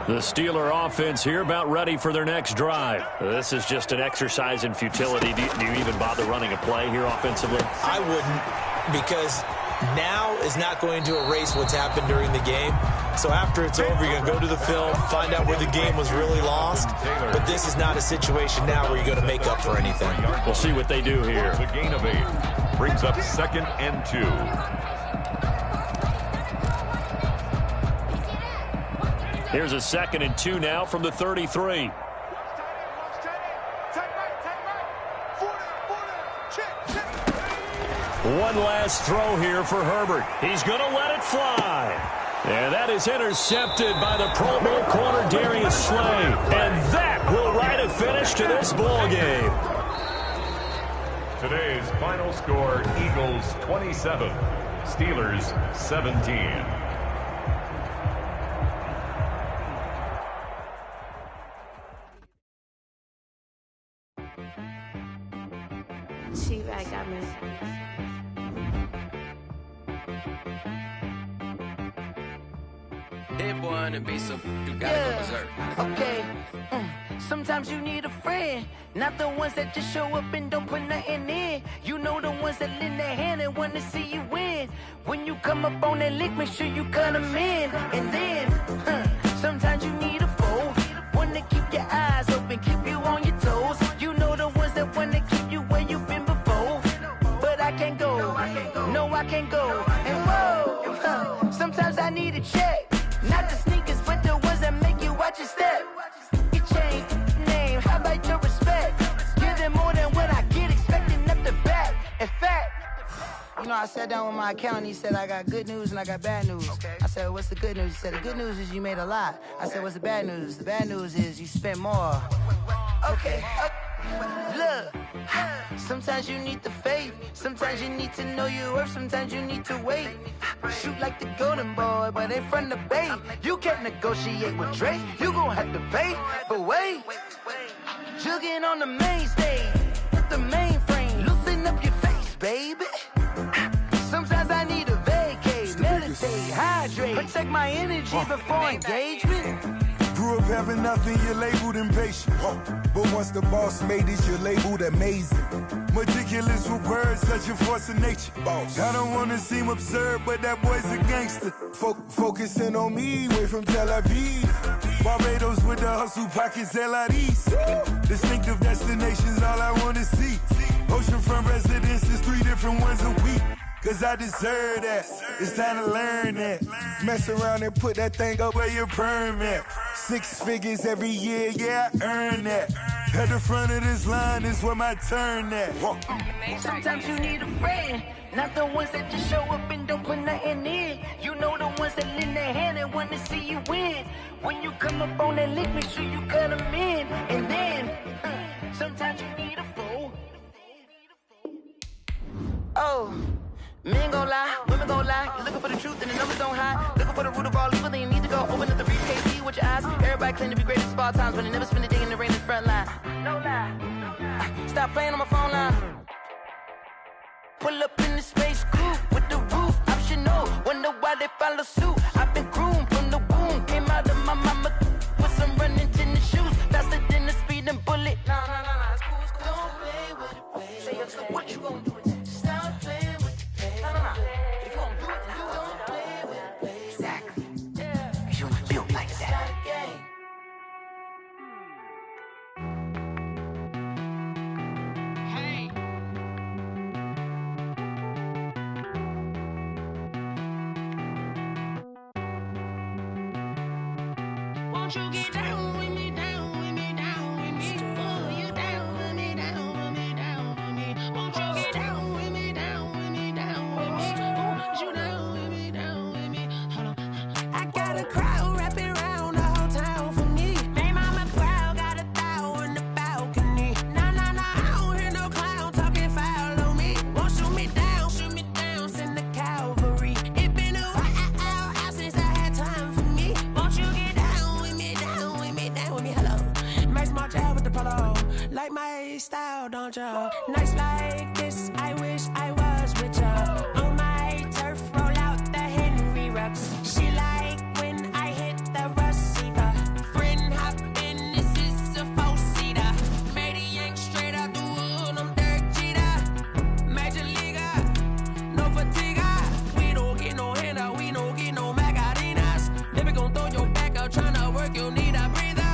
The Steeler offense here about ready for their next drive. This is just an exercise in futility. Do you even bother running a play here offensively? I wouldn't, because now is not going to erase what's happened during the game. So after it's over, you're going to go to the film, find out where the game was really lost. But this is not a situation now where you're going to make up for anything. We'll see what they do here. The gain of 8 brings up 2nd and 2. Here's a 2nd and 2 now from the 33. One last throw here for Herbert. He's going to let it fly. And that is intercepted by the Pro Bowl corner Darius Slay. And that will write a finish to this ball game. Today's final score, Eagles 27, Steelers 17. She-Rag got me. Hit one and be some, you gotta go berserk. Okay. Sometimes you need a friend, not the ones that just show up and don't put nothing in. You know the ones that lend their hand and want to see you win. When you come up on that lick, make sure you cut them in. And then, sometimes you need a foe, one to keep your eyes open, keep you on your toes. You know the ones that want to keep you where you've been before. But I can't go, no I can't go. And whoa, sometimes I need a check, not the sneakers but the ones that make you watch your step. You change name, how about your respect? Give them more than what I get, expecting up the back. In fact, you know, I sat down with my accountant. He said, I got good news and I got bad news. Okay. I said, what's the good news? He said, the good news is you made a lot. I said, what's the bad news? The bad news is you spent more. Okay. Look, sometimes you need the faith. Sometimes you need to know your worth. Sometimes you need to wait. Shoot like the golden boy, but in front of Bay. You can't negotiate with Drake. You gon' have to pay. But wait, jugging on the main stage with the mainframe. Loosen up your face, baby. Sometimes I need a vacate, meditate, hydrate, protect my energy before engagement. Grew up having nothing, you're labeled impatient. But once the boss made it, you're labeled amazing. Meticulous with words, such a force of nature. I don't want to seem absurd, but that boy's a gangster. Focusing on me, way from Tel Aviv. Barbados with the hustle pockets, LIDs. Distinctive destinations, all I want to see. Oceanfront residences, 3 different ones a week. Cause I deserve that, it's time to learn that. Mess around and put that thing up where your perm at. 6 figures every year, yeah, I earn that. At the front of this line is where my turn at. Sometimes you need a friend, not the ones that just show up and don't put nothing in. You know the ones that lend their hand and want to see you win. When you come up on that lick, make sure you cut them in. And then, sometimes you need a foe. Oh. Men gon' lie, women gon' lie. You're looking for the truth and the numbers don't hide. Looking for the root of all evil, then you need to go open up the briefcase, see with your eyes. Everybody claim to be greatest of all times, but they never spend a day in the rain in the front line. No lie. Stop playing on my phone line. Pull up in the space coupe with the roof optional. Wonder why they follow suit. Won't you get down with me, down with me, down with me? Oh, you down with me, down with me, down with me. Won't you get down with me, down with me, down with me? Oh, you down with me, down with me? Hold on. I got a crowd wrapping around the whole town for me. Hey, mama proud, got a thou on the balcony. Nah, nah, nah, I don't hear no clown talking foul on me. Won't shoot me down, send the cavalry. It been a while since I had time for me. Won't you get down with me, down with me, down with me? Hello. Nice march out with the polo. Like my style, don't ya? Nice like this, I wish I was with ya. On my turf, roll out the Henry Rux. She like when I hit the receiver. Friend hop in, this is a four-seater. Made a yank straight out the wood, I'm Derek Jeter. Major leaguer, no fatigue. We don't get no handout, we don't get no Macarinas. Never gon' throw your back out, tryna work, you need a breather.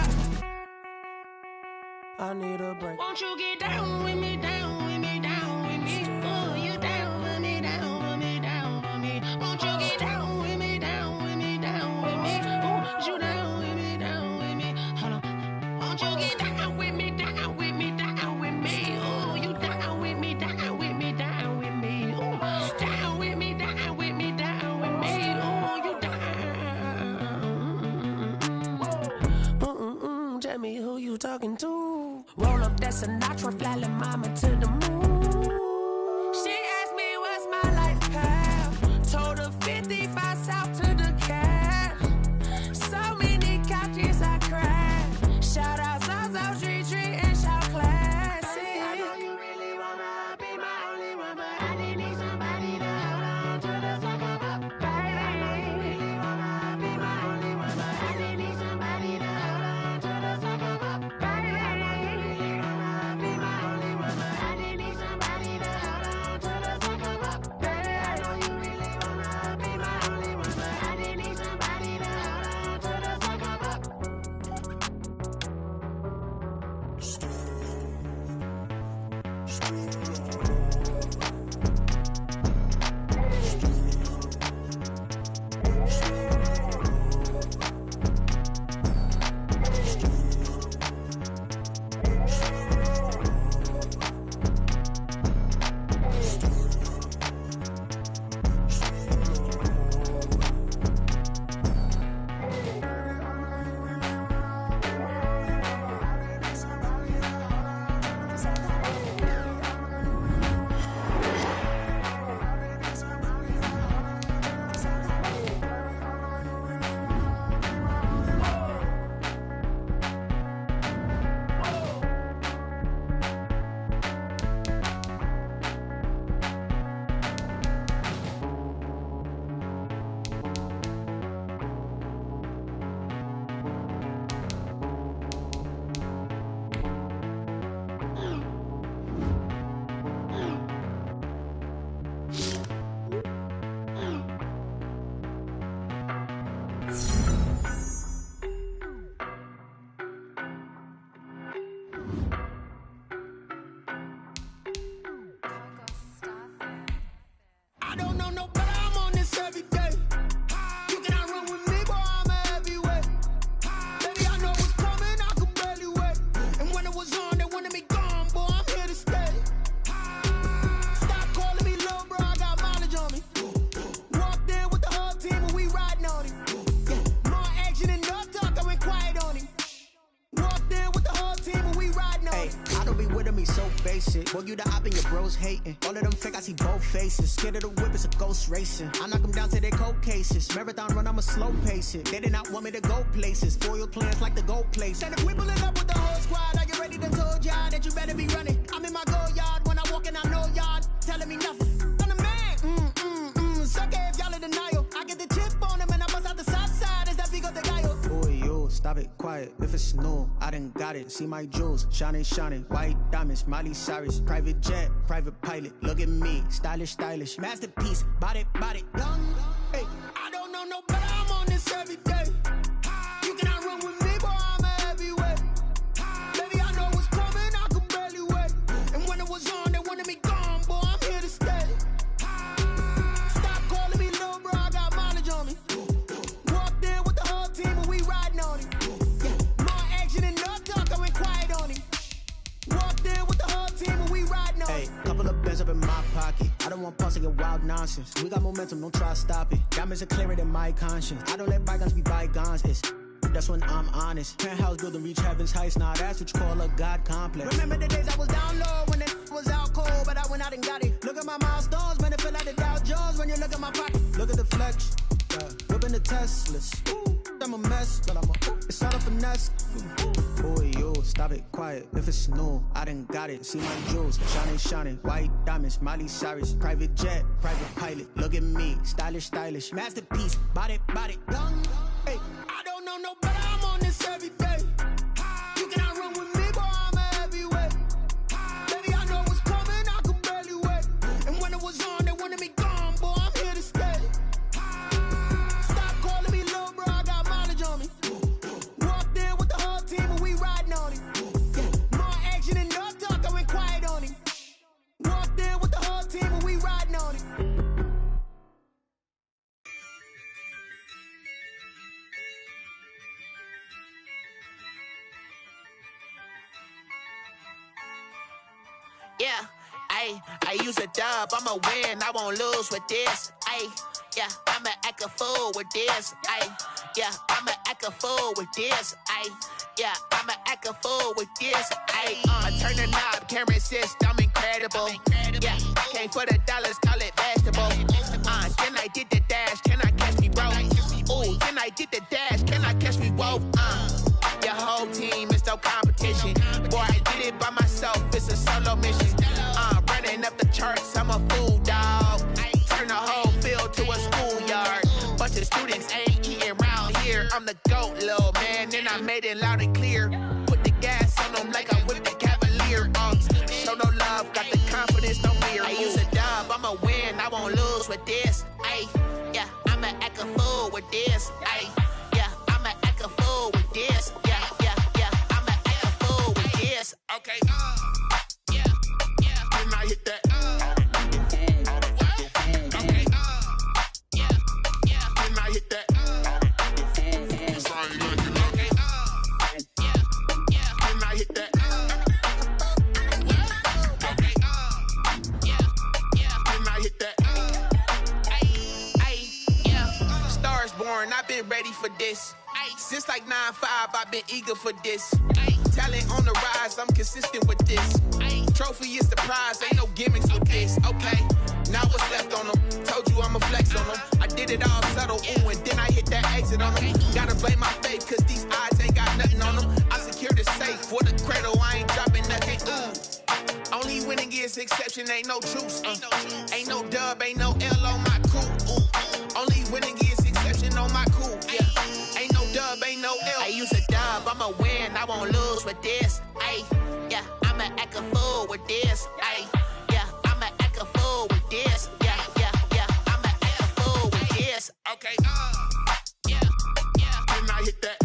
I need a break. Won't you get down with me, down with me, down with me? Oh, you down with me, down with me, down with me? Won't you get down with me, down with me, down with me? Oh, you down with me, down with me? Hold on. Won't you get down with me, down with me, down with me? Oh, you down with me, down with me, down with me? Oh, down with me, down with me, down with me? Oh, you down. Tell me who you talking to. Roll up that Sinatra, fly la mama to the moon. She asked me what's my life path. Told her 55 south to the cash. So many couches I crashed. Shout out South Street and shout classic. I know you really wanna be my only one, but I didn't need somebody to hold on to the second up. Baby, I know you really wanna be my only one, but I didn't need somebody to hold on to the second up. Baby, I know you really wanna be my only one, but I didn't need somebody to hold on to the second up. Baby, I know you really wanna be my only one, but I didn't need somebody to hold on to the second up. I don't know no better, I'm on this every day. You cannot run with me, boy, I'm a heavyweight. Baby, I know what's coming, I could barely wait. And when it was on, they wanted me gone, boy, I'm here to stay. Stop calling me little bro, I got mileage on me. Walked in with the whole team and we riding on it. Yeah, more action and no talk, I went quiet on him. Walked in with the whole team and we riding on it. I don't be with him, he's so basic. Boy, you the op and your bros hating. All of them fake, I see both faces. Scared of the whip, it's a ghost racing. I knock them down to their cold cases. Marathon run, I'ma slow pace it. They did not want me to go places. Foil plans like the gold place. And if we pulling up with the whole squad, I get ready to told y'all that you better be running. I'm in my go yard when I walk in, I know y'all telling me nothing. I'm the man, suck it if y'all in denial. I get the chip on him and I bust out the south side. Is that big of the guy? Boy, yo, stop it, quiet. If it's new, I done got it. See my jewels, shining, shining. White diamonds, Miley Cyrus. Private jet, private pilot. Look at me, stylish, stylish. Masterpiece, body, young. Hey, I don't know no better, I'm on this every day. You cannot run with me, boy, I'm a heavyweight. Baby, I know what's coming, I could barely wait. And when it was on, they wanted me gone, boy, I'm here to stay. Stop calling me little bro, I got mileage on me. Walked in with the whole team and we riding on it. loud nonsense. We got momentum, don't try to stop it. Diamonds are clearer than my conscience. I don't let bygones be bygones. That's when I'm honest. Penthouse building, reach heaven's heights. Now that's what you call a God complex. Remember the days I was down low when it was out cold, but I went out and got it. Look at my milestones, man, it feel like the Dow Jones when you look at my pocket. Look at the flex, whipping the Teslas. Ooh, I'm a mess, but it's all a finesse. Boy, yo, stop it, quiet. If it's new, I done got it. See my jewels, shining, white diamonds, Miley Cyrus, private jet, private pilot. Look at me, stylish, masterpiece, body, young. Hey, I don't know no better, I'm on this every day. You cannot run with me, boy, I'm a heavyweight. Baby, I know what's coming, I could barely wait. And when it was on, they wanted me gone, boy, I'm here to stay. Stop calling me little bro, I got mileage on me. Walked in with the whole team and we riding on it. More action and no talk, I went quiet on him. Walked in with the whole team and we riding on it. Yeah, I use a dub, I'ma win, I won't lose with this. Yeah, I'ma act a fool with this. Yeah, I'ma act a fool with this. Yeah, I'ma act a fool with this. I turn the knob, can't resist, I'm incredible. Yeah, came for the dollars, call it vegetable. Then I did the dash, can I catch me, bro? Ooh, then I did the dash, can I catch me, whoa? Your whole team is no competition. Boy, I did it by myself, it's a solo mission. Running up the charts, I'm a fool, dog. Turn the whole field to a schoolyard. Bunch of students ain't eating round here. I'm the GOAT, little man, and I made it loud and clear. Put the gas on them like I'm with the Cavalier. Show no love, got the confidence, no fear. I use a dub, I'ma win, I won't lose with this. Yeah, I'ma act a fool with this. Yeah, I'ma act a fool with this. Yeah, I'ma act a fool with this. Okay, yeah, then I hit that. Okay, yeah, then I hit that. Okay, yeah, then I hit that. Okay, yeah, then I hit that. Yeah, stars born, I've been ready for this. Since like 9-5, I've been eager for this. Talent on the rise, I'm consistent with this. Trophy is the prize, ain't no gimmicks with this. Okay, now what's left on them? Told you I'ma flex on them. I did it all subtle, ooh, and then I hit that exit on them. Gotta blame my faith, cause these eyes ain't got nothing on them. I secured the safe for the cradle, I ain't dropping nothing, ooh. Only winning is exception, ain't no truce. Ain't no dub, ain't no L on my crew. Only winning is exception on my crew. Yeah, ain't no dub, ain't no L. I use a dub, I'ma win, I won't lose with this. Yeah, I'ma act a fool with this. Yeah, I'ma act a fool with this. Yeah, I'ma act a fool with this. Okay, yeah, then I hit that.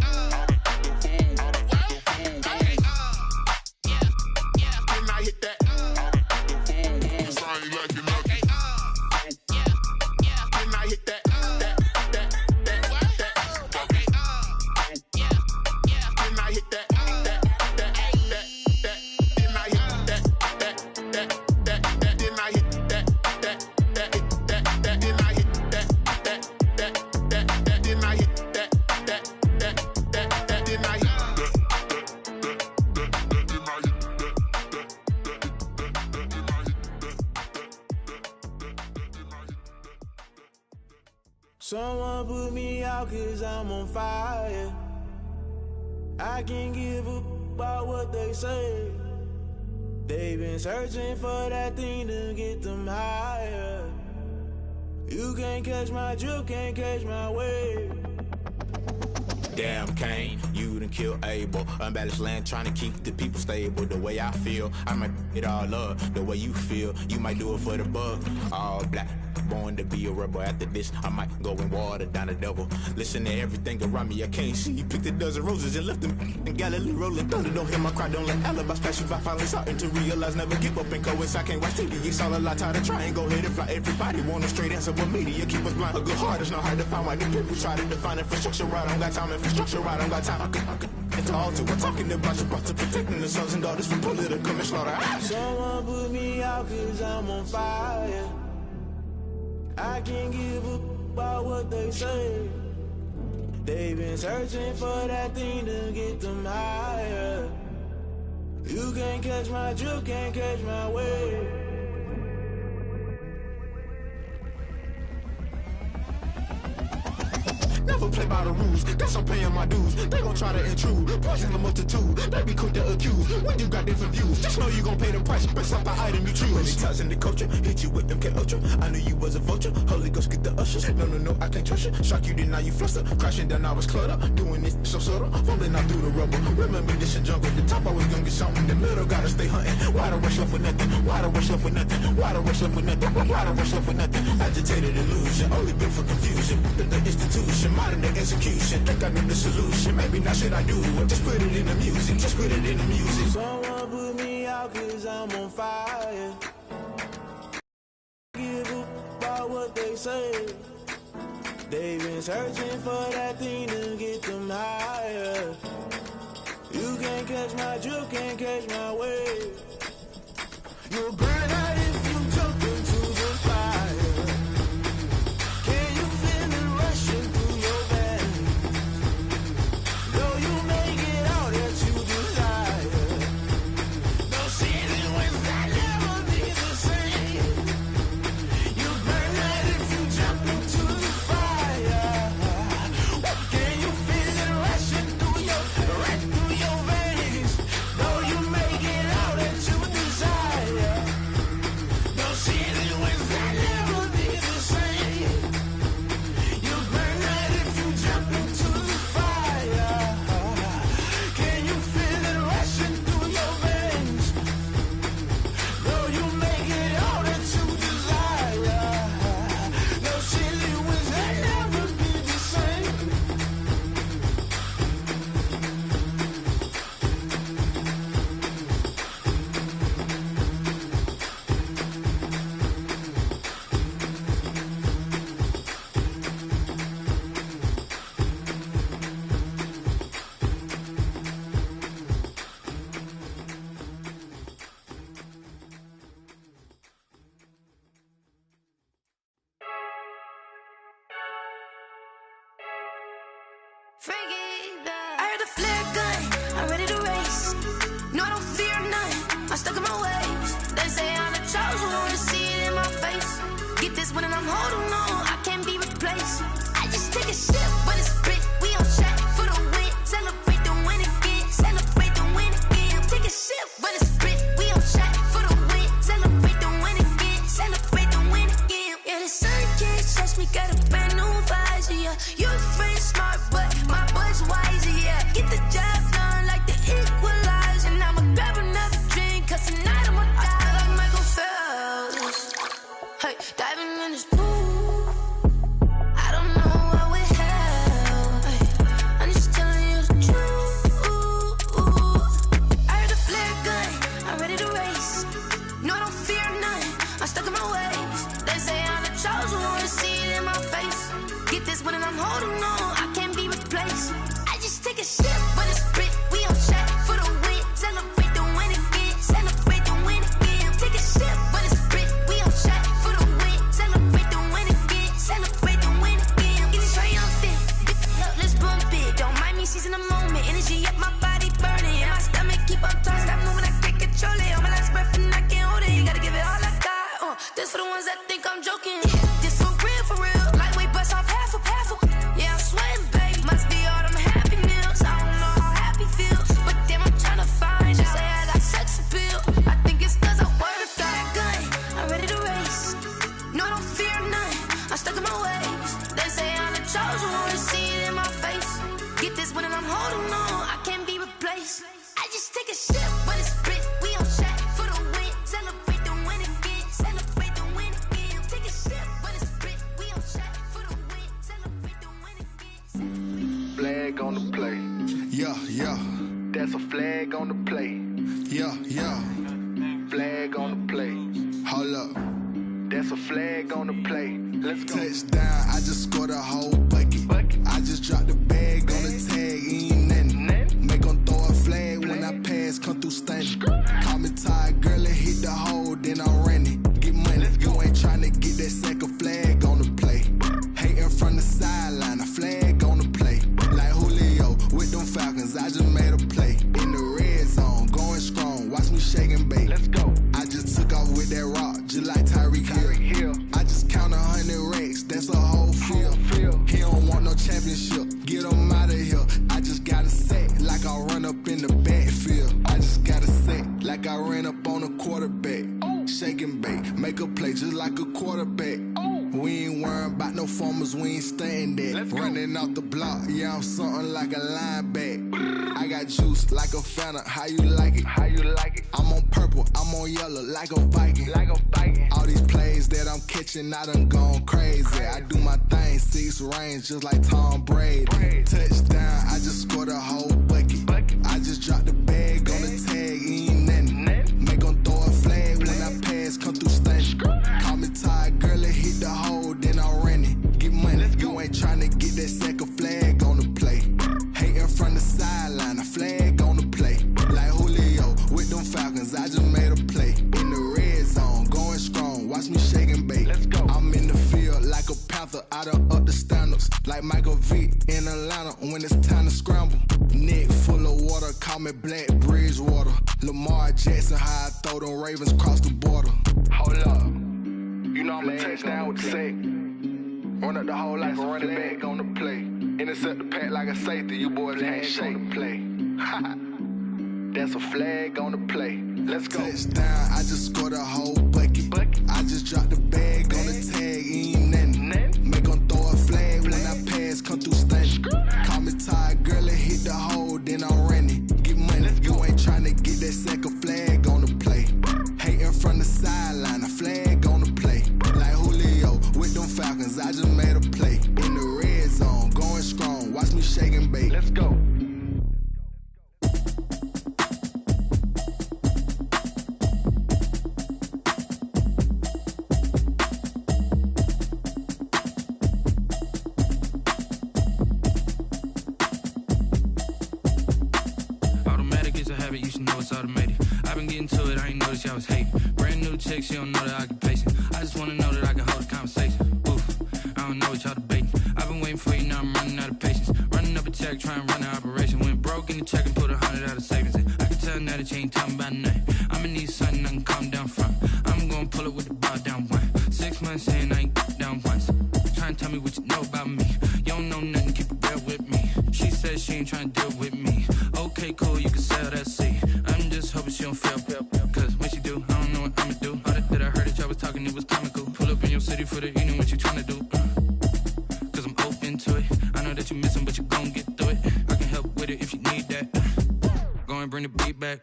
Okay, yeah, then I hit that. Okay, yeah, then I hit that. Okay, yeah, then I hit that. Someone put me out cause I'm on fire. I can't give a about what they say. They've been searching for that thing to get them higher. You can't catch my drip, can't catch my wave. Damn Kane, you done killed Abel. Unbalanced land trying to keep the people stable. The way I feel, I might it all up. The way you feel, you might do it for the buck. All black, born to be a rebel. After this, I might go and water down the devil. Listen to everything around me, I can't see. Picked a dozen roses and left them in Galilee rolling thunder. Don't hear my cry, don't let alibis pass you by. Finally starting to realize, never give up and coincide. I can't watch TV, it's all a lot. Tired of trying, go ahead and fly. Everybody want a straight answer, but media keep us blind. A good heart is not hard to find. Why the people try to define infrastructure right? I don't got time, infrastructure right, I don't got time. I could it's all to we're talking about you, about to protecting the sons and daughters from political and slaughter. Someone put me out cause I'm on fire. I can't give a about what they say. They've been searching for that thing to get them higher. You can't catch my drift, can't catch my wave. Never play by the rules, guess I'm paying my dues. They gon' try to intrude, poison the multitude. They be quick to accuse, when you got different views. Just know you gon' pay the price, based off the item you choose. Many times in the culture, hit you with MK Ultra. I knew you was a vulture, Holy Ghost get the ushers. No, I can't trust you. Shock you, then now you fluster. Crashing down, I was cluttered. Doing this so subtle, fumbling out through the rubble. Remember this in jungle, the top always gonna get something. The middle gotta stay hunting. Why the rush left with nothing? Why the rush left with nothing? Why the rush left with nothing? Why the rush left with nothing? Agitated illusion, only built for confusion. The institution, modern day execution. Think I know the solution. Maybe not should I do it? Just put it in the music. Just put it in the music. Someone put me out 'cause I'm on fire. Give a about what they say. They've been searching for that thing to get them higher. You can't catch my drift, can't catch my wave. You'll burn out if you jump into the fire. Can you feel it rushing through your veins? Though you make it all that you desire. No ceiling wins, I'll never be the same. You burn out if you jump into the fire. Can you feel it rushing through your veins? Though you make it all that you desire. No ceiling wins, I'll never be the same. You burn out if you jump into the fire. Can you feel it rushing through your veins? Though you make it all that you desire. No ceiling wins, I'll never be the same. I heard the flare gun, I'm ready to race. No, I don't fear none, I'm stuck in my ways. They say I'm the chosen one, to see it in my face. Get this one and I'm holding on, I can't be replaced. I just take a sip when it's split, we on track for the win. Celebrate the win again, celebrate the win again. Take a sip when it's split, we on track for the win. Celebrate the win again, celebrate the win again. Yeah, the sun can't touch me, got a brand new visor, yeah. You're friend smart, but my boy's wiser, yeah. Get the job done like the equalizer. And I'ma grab another drink, 'cause tonight I'ma die like Michael Phelps. Hey, diving in this pool, I don't know what we have. Hey, I'm just telling you the truth. I heard the flare gun, I'm ready to race. No, I don't fear none, I'm stuck in my ways. They say I'm the chosen one, to see it in my face. Get this one and I'm holding on, I can't be replaced. I just take a sip when it's split, we on track for the win. Celebrate the win again, celebrate the win again. Take a sip when it's split, we on track for the win. Celebrate the win again, celebrate the win again. Get it triumphant, let's bump it. Don't mind me seizing the moment, energy up my body burning. And my stomach keep on turning, stop moving, I can't control it. On my last breath and I can't hold it, gotta give it all I got. This for the ones that think I'm joking. This for real, lightweight bust off half a. Yeah, I'm sweating, babe. Must be all them happy meals. I don't know how happy feels, but damn, I'm trying to find. She say I got sex appeal. I think it's 'cause I wear a fat gun. I'm ready to race. No, I don't fear none, I'm stuck in my ways. They say I'm the chosen one, to see it in my face. Get this one and I'm holding on, I can't be replaced. I just take a sip when it's split, we on track for the win. Celebrate the win again, celebrate the win again. Take a sip when it's split, we on track for the win. Celebrate the win again. Flag on the play. Yeah. That's a flag on the play. Yeah. Flag on the play. Hold up. That's a flag on the play. Let's go. Touchdown, I just scored a whole bucket. I just dropped the bag on the tag, ain't nothing. Make 'em throw a flag when I pass, come through stunning. Call me tired, girl, and hit the hole, then I ran it. Get money, you ain't tryna get that second flag on worrying about no farmers, we ain't staying there. Running off the block, yeah, I'm something like a linebacker. I got juice like a Fanta, how you like it? How you like it? I'm on purple, I'm on yellow, like a Viking. Like a Viking. All these plays that I'm catching, I done gone crazy. I do my thing, 6 range, just like Tom Brady. Touchdown, I just scored a whole bucket. I just dropped the bag on the tag, ain't nothing. Make 'em throw a flag when I pass, come through stunning. Call me tired, girl, it hit the hole, then I ran it. Get money, you ain't tryna get that second flag on the play. Hating from the sideline, a flag on the play. Like Julio with them Falcons, I just made a play. In the red zone, going strong, watch me shake and bake. I'm in the field like a panther, I done up the standards. Like Michael Vick in Atlanta when it's time to scramble. Neck full of water, call me Black Bridgewater. Lamar Jackson, how I throw them Ravens cross the border. Hold up, you know I'm a touchdown with the sack. Run up the whole like a running back on the play. Intercept the pack like a safety, you boys ain't shake the play. That's a flag on the play. Let's go. Touchdown, I just scored a whole bucket. I just dropped the bag on the tag, ain't nothing. Make 'em throw a flag when I pass, come through stunning. Call me tired, girl, it hit the hole, then I ran it. Get money, you ain't tryna get that second flag on the play. Hating from the sideline, a flag on the play. Like Julio with them Falcons, I just made a play. In the red zone, going strong, watch me shake and bake. Let's go. I was hating. Brand new chick, she don't know that I can pace it. I just wanna know that I can hold a conversation. Oof, I don't know what y'all debating. I've been waiting for you, now I'm running out of patience. Running up a check, trying to run an operation. Went broke in the check and put 100 out of savings in. I can tell now that you ain't talking about nothing. I'ma need something I can calm down from. I'm gonna pull it with the bar down one. 6 months in, I ain't down once. Trying to tell me what you know about me. You don't know nothing, keep it real with me. She said she ain't trying to deal with me. Okay, cool, you can sell that seat. I'm just hoping she don't fail. Cause when she do, I don't know what I'ma do. All that I heard that y'all was talking, it was comical. Pull up in your city for the evening, what you tryna do? Cause I'm open to it. I know that you missing, but you gon' get through it. I can help with it if you need that. Go and bring the beat back.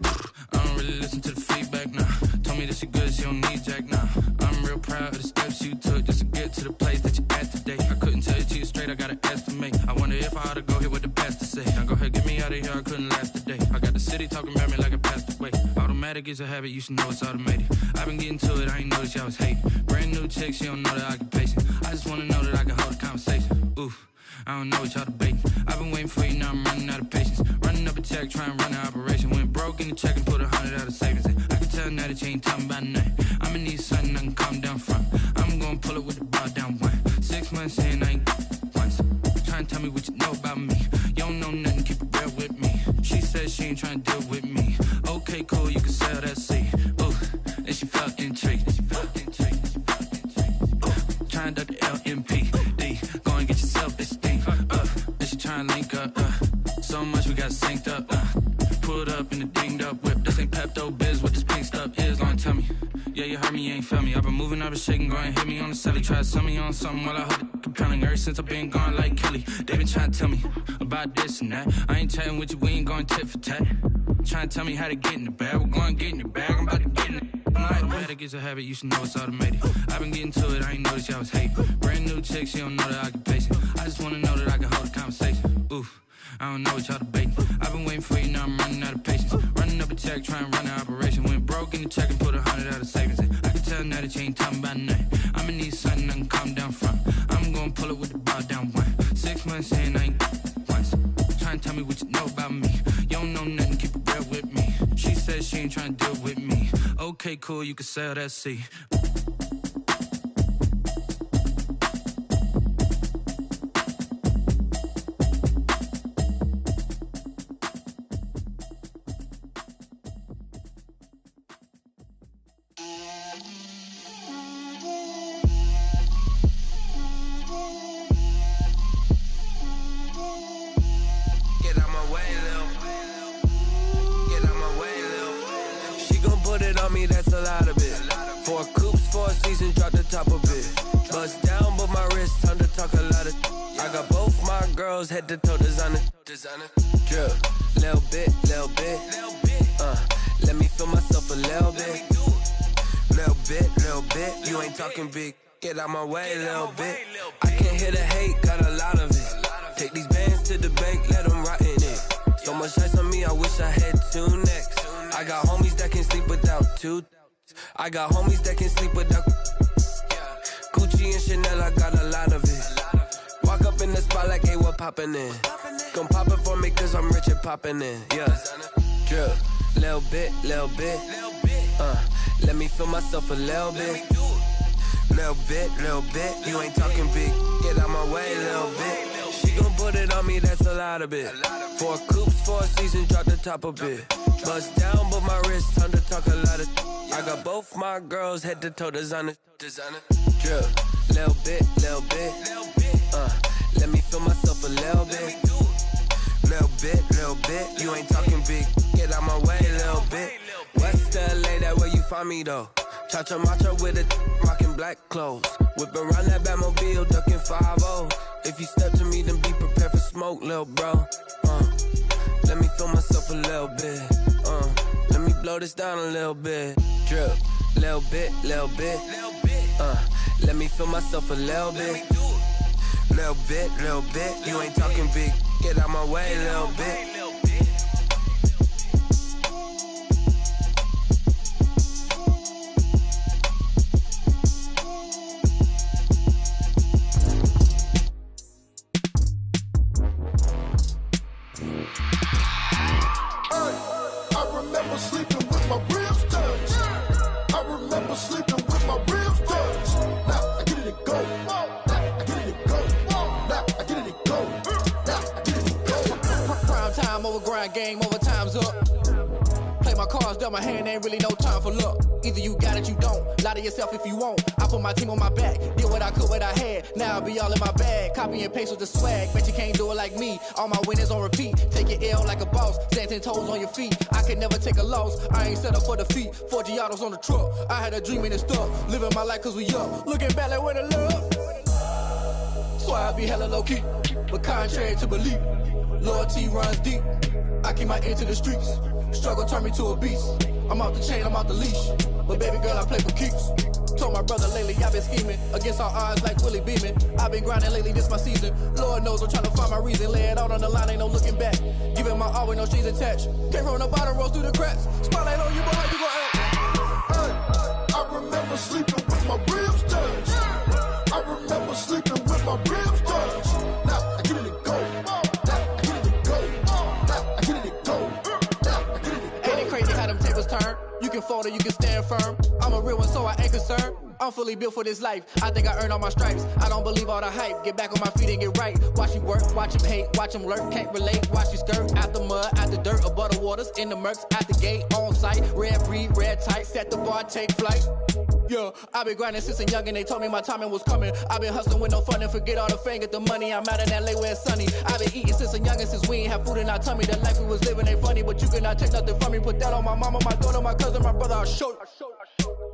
I don't really listen to the feedback, nah. Told me that she good, she don't need Jack, nah. I'm real proud of the steps you took just to get to the place that you at today. I couldn't tell you to you straight, I gotta estimate. I wonder if I ought to go here with the pastor say. Now go ahead, get me out of here, I couldn't last a day. I got the city talking about me like I passed away. Automatic is a habit, you should know it's automated. I've been getting to it, I ain't noticed y'all was hating. Brand new chick, she don't know that I can pace it. I just wanna know that I can hold a conversation. Oof, I don't know what y'all debating. I've been waiting for you, now I'm running out of patience. Running up a check, trying to run an operation. Went broke in the check and put 100 out of savings in. I can tell now that you ain't talking about nothing. I'ma need something I can calm down from. I'm gonna pull it with the bar down one. 6 months in, I ain't once. Trying to tell me what you know about me. You don't know nothing, keep it real with me. She said she ain't trying to deal with me. Okay, cool, you can sell that seat. Ooh, and she felt intrigued. Trying to duck the LMPD. Go and get yourself this thing. And she trying to link up. So much we got synced up. Pulled up in the dinged up whip. This ain't Pepto Biz, what this pink stuff is. Long tell me. Yeah, you heard me, you ain't felt me. I've been moving, I've been shaking, go and hit me on the celly. Try to sell me on something while I hold it compelling. Ever since I've been gone like Kelly. They been trying to tell me about this and that. I ain't chatting with you, we ain't going tit for tat. Trying to tell me how to get in the bag. We're going to get in the bag, I'm about to get in it. Automatic is a habit, you should know it's automated. I've been getting to it, I ain't noticed y'all was hating. Brand new chick, she don't know that I can pace it. I just wanna know that I can hold a conversation. Oof, I don't know what y'all debating. I've been waiting for you, now I'm running out of patience. Running up a check, trying to run an operation. Went broke in the check and put 100 out of savings in. I can tell now that you ain't talking about nothing. I'ma need something I can calm down from. I'm gonna pull it with the bar down one. 6 months in, I ain't once. Trying to tell me what you know about me. You don't know nothing, keep it real with me. She said she ain't trying to deal with me. Okay, cool, you can sell that seat. That's a lot of it. 4 coops, 4 seasons, drop the top of it. Bust down, but my wrist girls head to toe designer. Drip, little bit. Let me feel myself a little bit. Little bit. You ain't talking big. Get out my way, little bit. I can't hear the hate, got a lot of it. Take these bands to the bank, let them rot in it. So much ice on me, I wish I had 2 necks. I got homies that can sleep without 2. I got homies that can sleep without Gucci and Chanel, I got a lot of it. Walk up in the spot like, hey, what poppin' in? Gon' pop it for me cause I'm rich and poppin' in. Yeah, drip, little bit. Let me feel myself a little bit. Little bit. You ain't talking big. Get out my way, little bit. She gon' put it on me, that's a lot of it. 4 coops, 4 seasons, drop the top a bit. Bust down, but my wrist, time to talk a lot of. I got both my girls head to toe designer. Drip, little bit. Let me feel myself a little bit. Little bit. You ain't talking big. Get out my way, little bit. West LA, that where you find me though. Cha-cha matcha with a rockin' black clothes. Whip around that Batmobile, ducking 5-0. If you step to me, then be prepared for smoke, lil' bro. Let me feel myself a little bit. Let me blow this down a little bit. Drip, little bit. Let me feel myself a little bit. Little bit. You ain't talking big. Get out my way, little bit. Game over, time's up. Play my cards, dealt my hand, ain't really no time for luck. Either you got it, you don't. Lie to yourself if you won't. I put my team on my back, did what I could, what I had. Now I'll be all in my bag. Copy and paste with the swag. Bet you can't do it like me. All my winners on repeat. Take your L like a boss. Stand 10 toes on your feet. I can never take a loss. I ain't set up for defeat. 4 Giottos on the truck. I had a dream and it's stuck. Living my life cause we up. Looking back like where the love. So I be hella low key. But contrary to belief, loyalty runs deep. I keep my ear to the streets. Struggle turned me to a beast. I'm out the chain, I'm out the leash. But baby girl, I play for keeps. Told my brother lately, I've been scheming. Against all odds like Willie Beeman. I've been grinding lately, this my season. Lord knows I'm trying to find my reason. Lay it out on the line, ain't no looking back. Giving my all with no strings attached. Came from the bottom, rose through the cracks. Spotlight on you, but how you gon' act? Hey, I remember sleeping with my ribs touched. I remember sleeping with my ribs touched. Now I get it to go. You can fold or you can stand firm. I'm a real one, so I ain't concerned. I'm fully built for this life. I think I earned all my stripes. I don't believe all the hype. Get back on my feet and get right. Watch you work, watch him hate, watch him lurk. Can't relate, watch you skirt. Out the mud, out the dirt, above the waters, in the murks, out the gate, on site. Red breed, red tight, set the bar, take flight. Yeah, I've been grinding since a young and they told me my timing was coming. I've been hustling with no fun and forget all the fame, get the money. I'm out in LA where it's sunny. I've been eating since a young and since we ain't have food in our tummy. The life we was living ain't funny, but you cannot take nothing from me. Put that on my mama, my daughter, my cousin, my brother, I'll show you.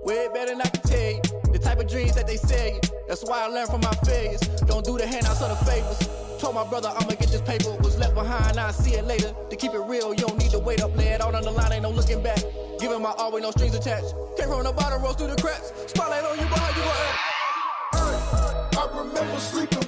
Way better than I can tell you. The type of dreams that they sell you. That's why I learned from my failures. Don't do the handouts or the favors. Told my brother I'ma get this paper. Was left behind, I'll see it later. To keep it real, you don't need to wait up. Lay it out on the line, ain't no looking back. Giving my all with no strings attached. Came from the bottom, rose through the cracks. Spotlight on you, but how you gon' act? I remember sleeping